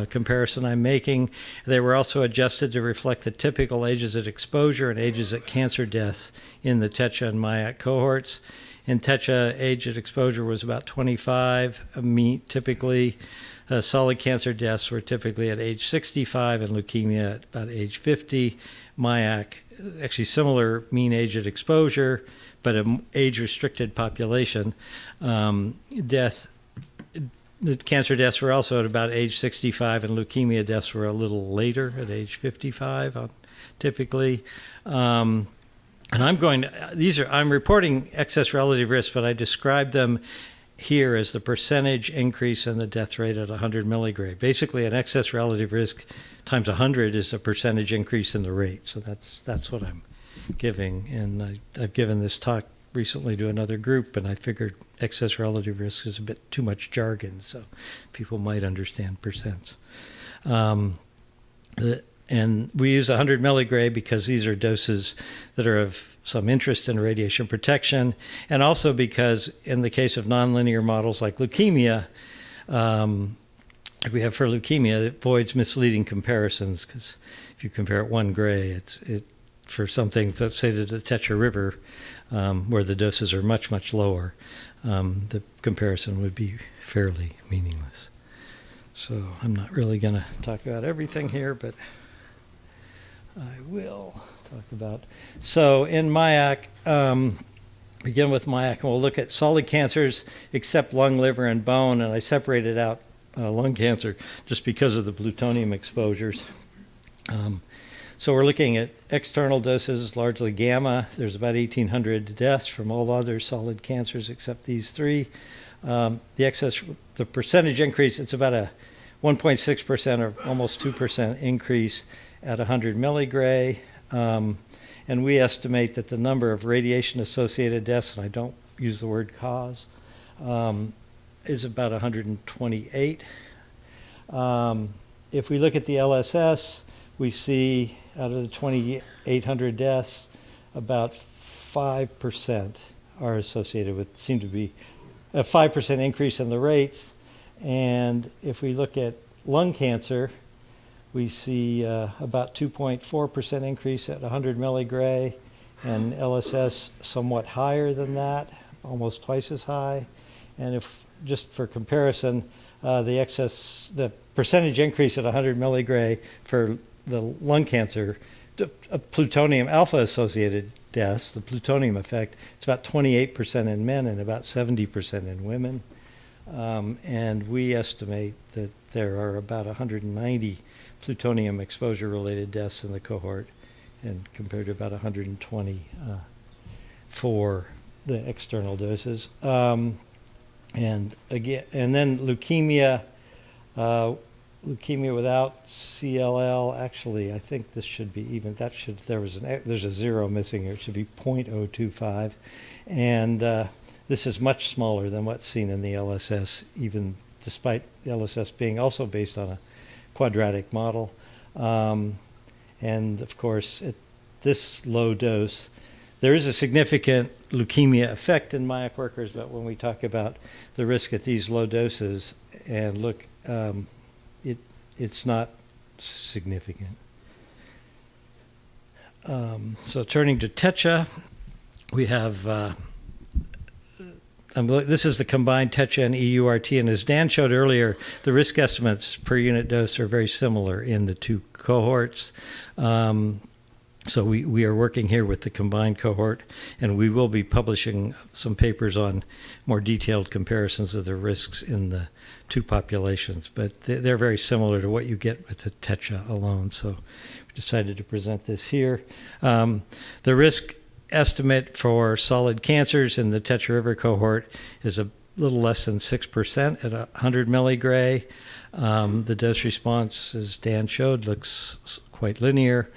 comparison I'm making. They were also adjusted to reflect the typical ages at exposure and ages at cancer deaths in the Tetra and MIAC cohorts. In Tetra, age at exposure was about 25, typically. Solid cancer deaths were typically at age 65 and leukemia at about age 50. MIAC, actually similar mean age at exposure, but an age-restricted population. The cancer deaths were also at about age 65, and leukemia deaths were a little later at age 55, typically. And I'm reporting excess relative risk, but I describe them here is the percentage increase in the death rate at 100 milligray. Basically, an excess relative risk times 100 is a percentage increase in the rate. So that's what I'm giving. And I've given this talk recently to another group, and I figured excess relative risk is a bit too much jargon, so people might understand percents. And we use 100 milligray because these are doses that are of some interest in radiation protection, and also because in the case of nonlinear models like leukemia, we have for leukemia, it avoids misleading comparisons, because if you compare it 1 gray, it for something, let's say to the Tetra River, where the doses are much, much lower, the comparison would be fairly meaningless. So I'm not really going to talk about everything here, but I will talk about. So in MIAC, begin with MIAC, and we'll look at solid cancers except lung, liver, and bone, and I separated out lung cancer just because of the plutonium exposures. So we're looking at external doses, largely gamma. There's about 1,800 deaths from all other solid cancers except these three. The percentage increase, it's about a 1.6% or almost 2% increase at 100 milligray. And we estimate that the number of radiation-associated deaths, and I don't use the word cause, is about 128. If we look at the LSS, we see out of the 2,800 deaths, about 5% are associated with, seem to be a 5% increase in the rates. And if we look at lung cancer, we see about 2.4% increase at 100 milligray, and LSS somewhat higher than that, almost twice as high. And if, just for comparison, the percentage increase at 100 milligray for the lung cancer, plutonium alpha-associated deaths, the plutonium effect, it's about 28% in men and about 70% in women. And we estimate that there are about 190 plutonium exposure-related deaths in the cohort, and compared to about 120 for the external doses. And again, and then leukemia. Leukemia without CLL, actually, I think this should be even, there's a 0 missing here, it should be 0.025. And this is much smaller than what's seen in the LSS, even despite the LSS being also based on a quadratic model. And of course, at this low dose, there is a significant leukemia effect in MIAC workers, but when we talk about the risk at these low doses and look, it's not significant. So turning to TETRA, we have, this is the combined TETRA and EURT, and as Dan showed earlier, the risk estimates per unit dose are very similar in the two cohorts. So we are working here with the combined cohort, and we will be publishing some papers on more detailed comparisons of the risks in the two populations, but they're very similar to what you get with the TETRA alone. So we decided to present this here. The risk estimate for solid cancers in the Tetra River cohort is a little less than 6% at 100 milligray. The dose response, as Dan showed, looks quite linear.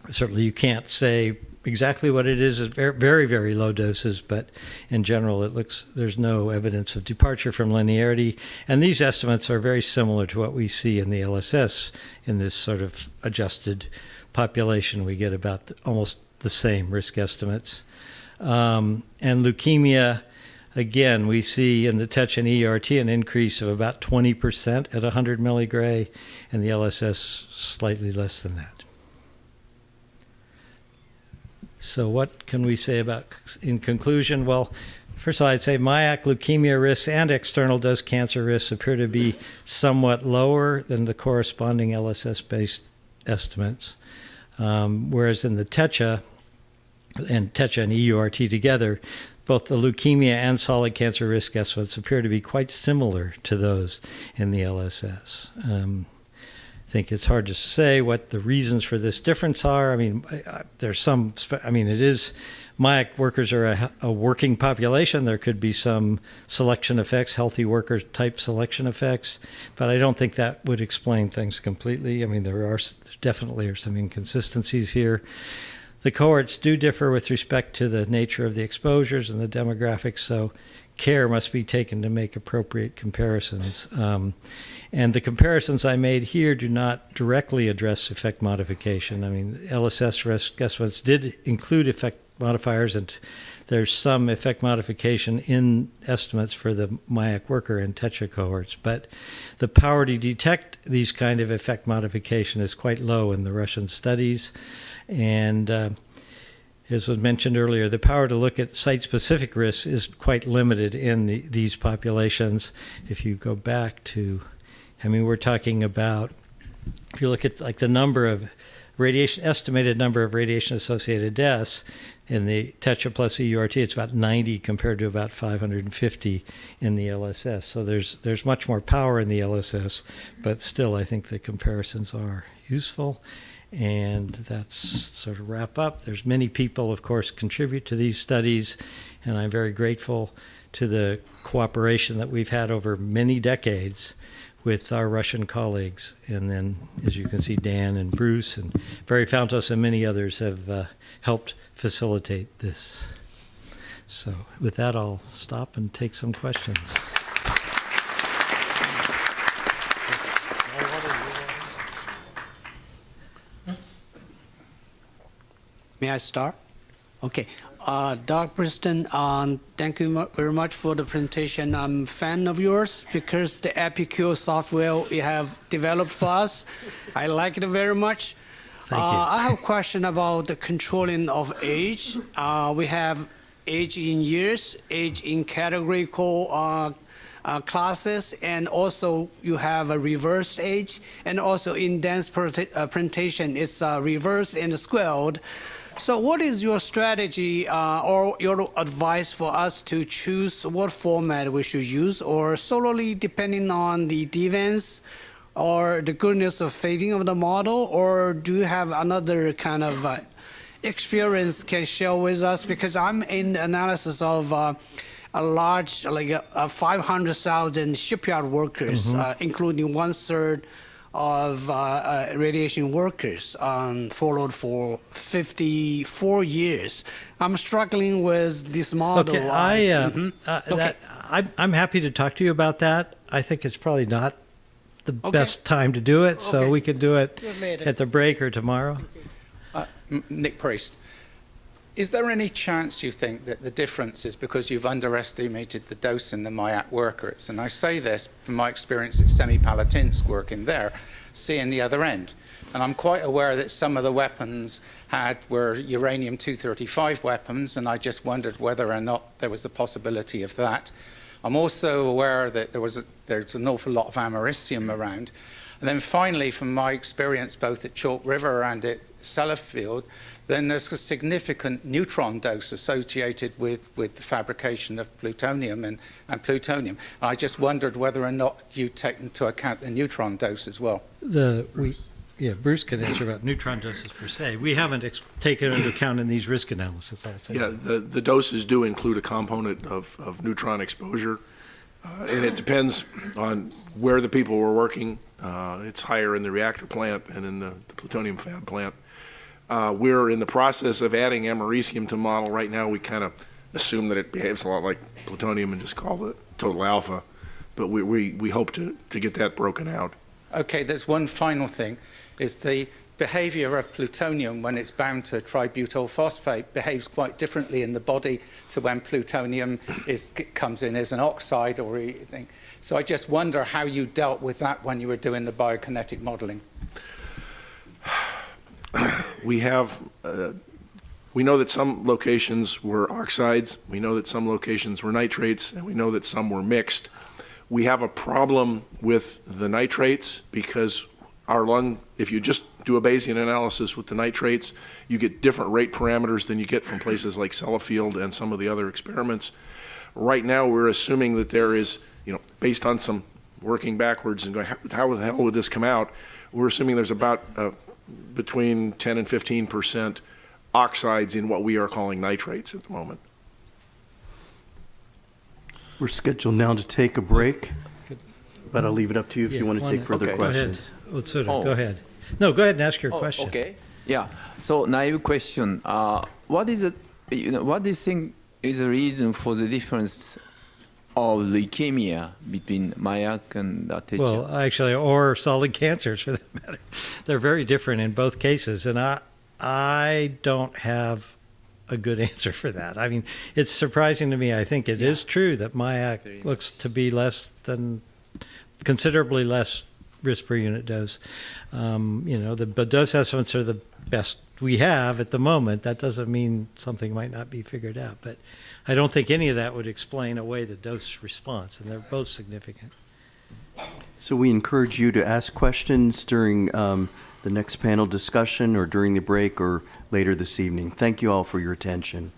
Certainly you can't say exactly what it is at very, very low doses, but in general there's no evidence of departure from linearity. And these estimates are very similar to what we see in the LSS in this sort of adjusted population. We get about almost the same risk estimates. And leukemia, again, we see in the TETRA and ERT an increase of about 20% at 100 milligray, and the LSS slightly less than that. So what can we say about, in conclusion? Well, first of all, I'd say MIAC leukemia risks and external dose cancer risks appear to be somewhat lower than the corresponding LSS-based estimates, whereas in the TETRA and EURT together, both the leukemia and solid cancer risk estimates appear to be quite similar to those in the LSS. think it's hard to say what the reasons for this difference are. I mean, there's some, I mean, it is, MIAC workers are a working population. There could be some selection effects, healthy worker type selection effects, but I don't think that would explain things completely. I mean, there definitely are some inconsistencies here. The cohorts do differ with respect to the nature of the exposures and the demographics, so care must be taken to make appropriate comparisons. And the comparisons I made here do not directly address effect modification. I mean, LSS risk estimates did include effect modifiers, and there's some effect modification in estimates for the MIAC worker and TETRA cohorts, but the power to detect these kind of effect modification is quite low in the Russian studies. And as was mentioned earlier, the power to look at site-specific risks is quite limited in these populations. If you go back to, I mean, we're talking about, if you look at like the number of estimated number of radiation-associated deaths in the TETRA plus EURT, it's about 90 compared to about 550 in the LSS. So there's much more power in the LSS, but still I think the comparisons are useful. And that's sort of wrap up. There's many people, of course, contribute to these studies, and I'm very grateful to the cooperation that we've had over many decades with our Russian colleagues. And then, as you can see, Dan and Bruce and Barry Fountos and many others have helped facilitate this. So with that, I'll stop and take some questions. May I start? Okay. Dr. Preston, thank you very much for the presentation. I'm a fan of yours because the EpiQ software you have developed for us, I like it very much. Thank you. I have a question about the controlling of age. We have age in years, age in categorical classes, and also you have a reversed age, and also in dense presentation, it's reversed and squared. So what is your strategy or your advice for us to choose what format we should use, or solely depending on the events or the goodness of fading of the model, or do you have another kind of experience can share with us? Because I'm in the analysis of a large, like 500,000 shipyard workers, including 1/3 of radiation workers, followed for 54 years. I'm struggling with this model. Okay, I'm happy to talk to you about that. I think it's probably not the best time to do it, so we could do it at the break or tomorrow. Nick Priest. Is there any chance you think that the difference is because you've underestimated the dose in the MIAC workers? And I say this from my experience at Semipalatinsk working there, seeing the other end. And I'm quite aware that some of the weapons were uranium-235 weapons, and I just wondered whether or not there was a possibility of that. I'm also aware that there's an awful lot of americium around. And then finally, from my experience both at Chalk River and at Sellafield, then there's a significant neutron dose associated with the fabrication of plutonium and plutonium. And I just wondered whether or not you take into account the neutron dose as well. Bruce can answer about neutron doses per se. We haven't taken into account in these risk analysis, I'll say. Yeah, the doses do include a component of neutron exposure, and it depends on where the people were working. It's higher in the reactor plant and in the plutonium fab plant. We're in the process of adding americium to model. Right now, we kind of assume that it behaves a lot like plutonium and just call it total alpha. But we hope to get that broken out. Okay, there's one final thing, is the behavior of plutonium when it's bound to tributyl phosphate behaves quite differently in the body to when plutonium comes in as an oxide or anything. So I just wonder how you dealt with that when you were doing the biokinetic modeling. We know that some locations were oxides, we know that some locations were nitrates, and we know that some were mixed. We have a problem with the nitrates because if you just do a Bayesian analysis with the nitrates, you get different rate parameters than you get from places like Sellafield and some of the other experiments. Right now, we're assuming that there is, based on some working backwards and going, how the hell would this come out? we're assuming there's about between 10 and 15% oxides in what we are calling nitrates at the moment. We're scheduled now to take a break, but I'll leave it up to you if you want to take further questions. Go ahead. Go ahead. No, go ahead and ask your question. Okay. Yeah. So naive question. What is it? What do you think is the reason for the difference of leukemia between MAIAC and Techa? Well, actually, or solid cancers for that matter. They're very different in both cases, and I don't have a good answer for that. I mean, it's surprising to me. I think it is true that MAIAC looks to be considerably less risk per unit dose. The dose estimates are the best we have at the moment. That doesn't mean something might not be figured out, but I don't think any of that would explain away the dose response, and they're both significant. So we encourage you to ask questions during the next panel discussion or during the break or later this evening. Thank you all for your attention.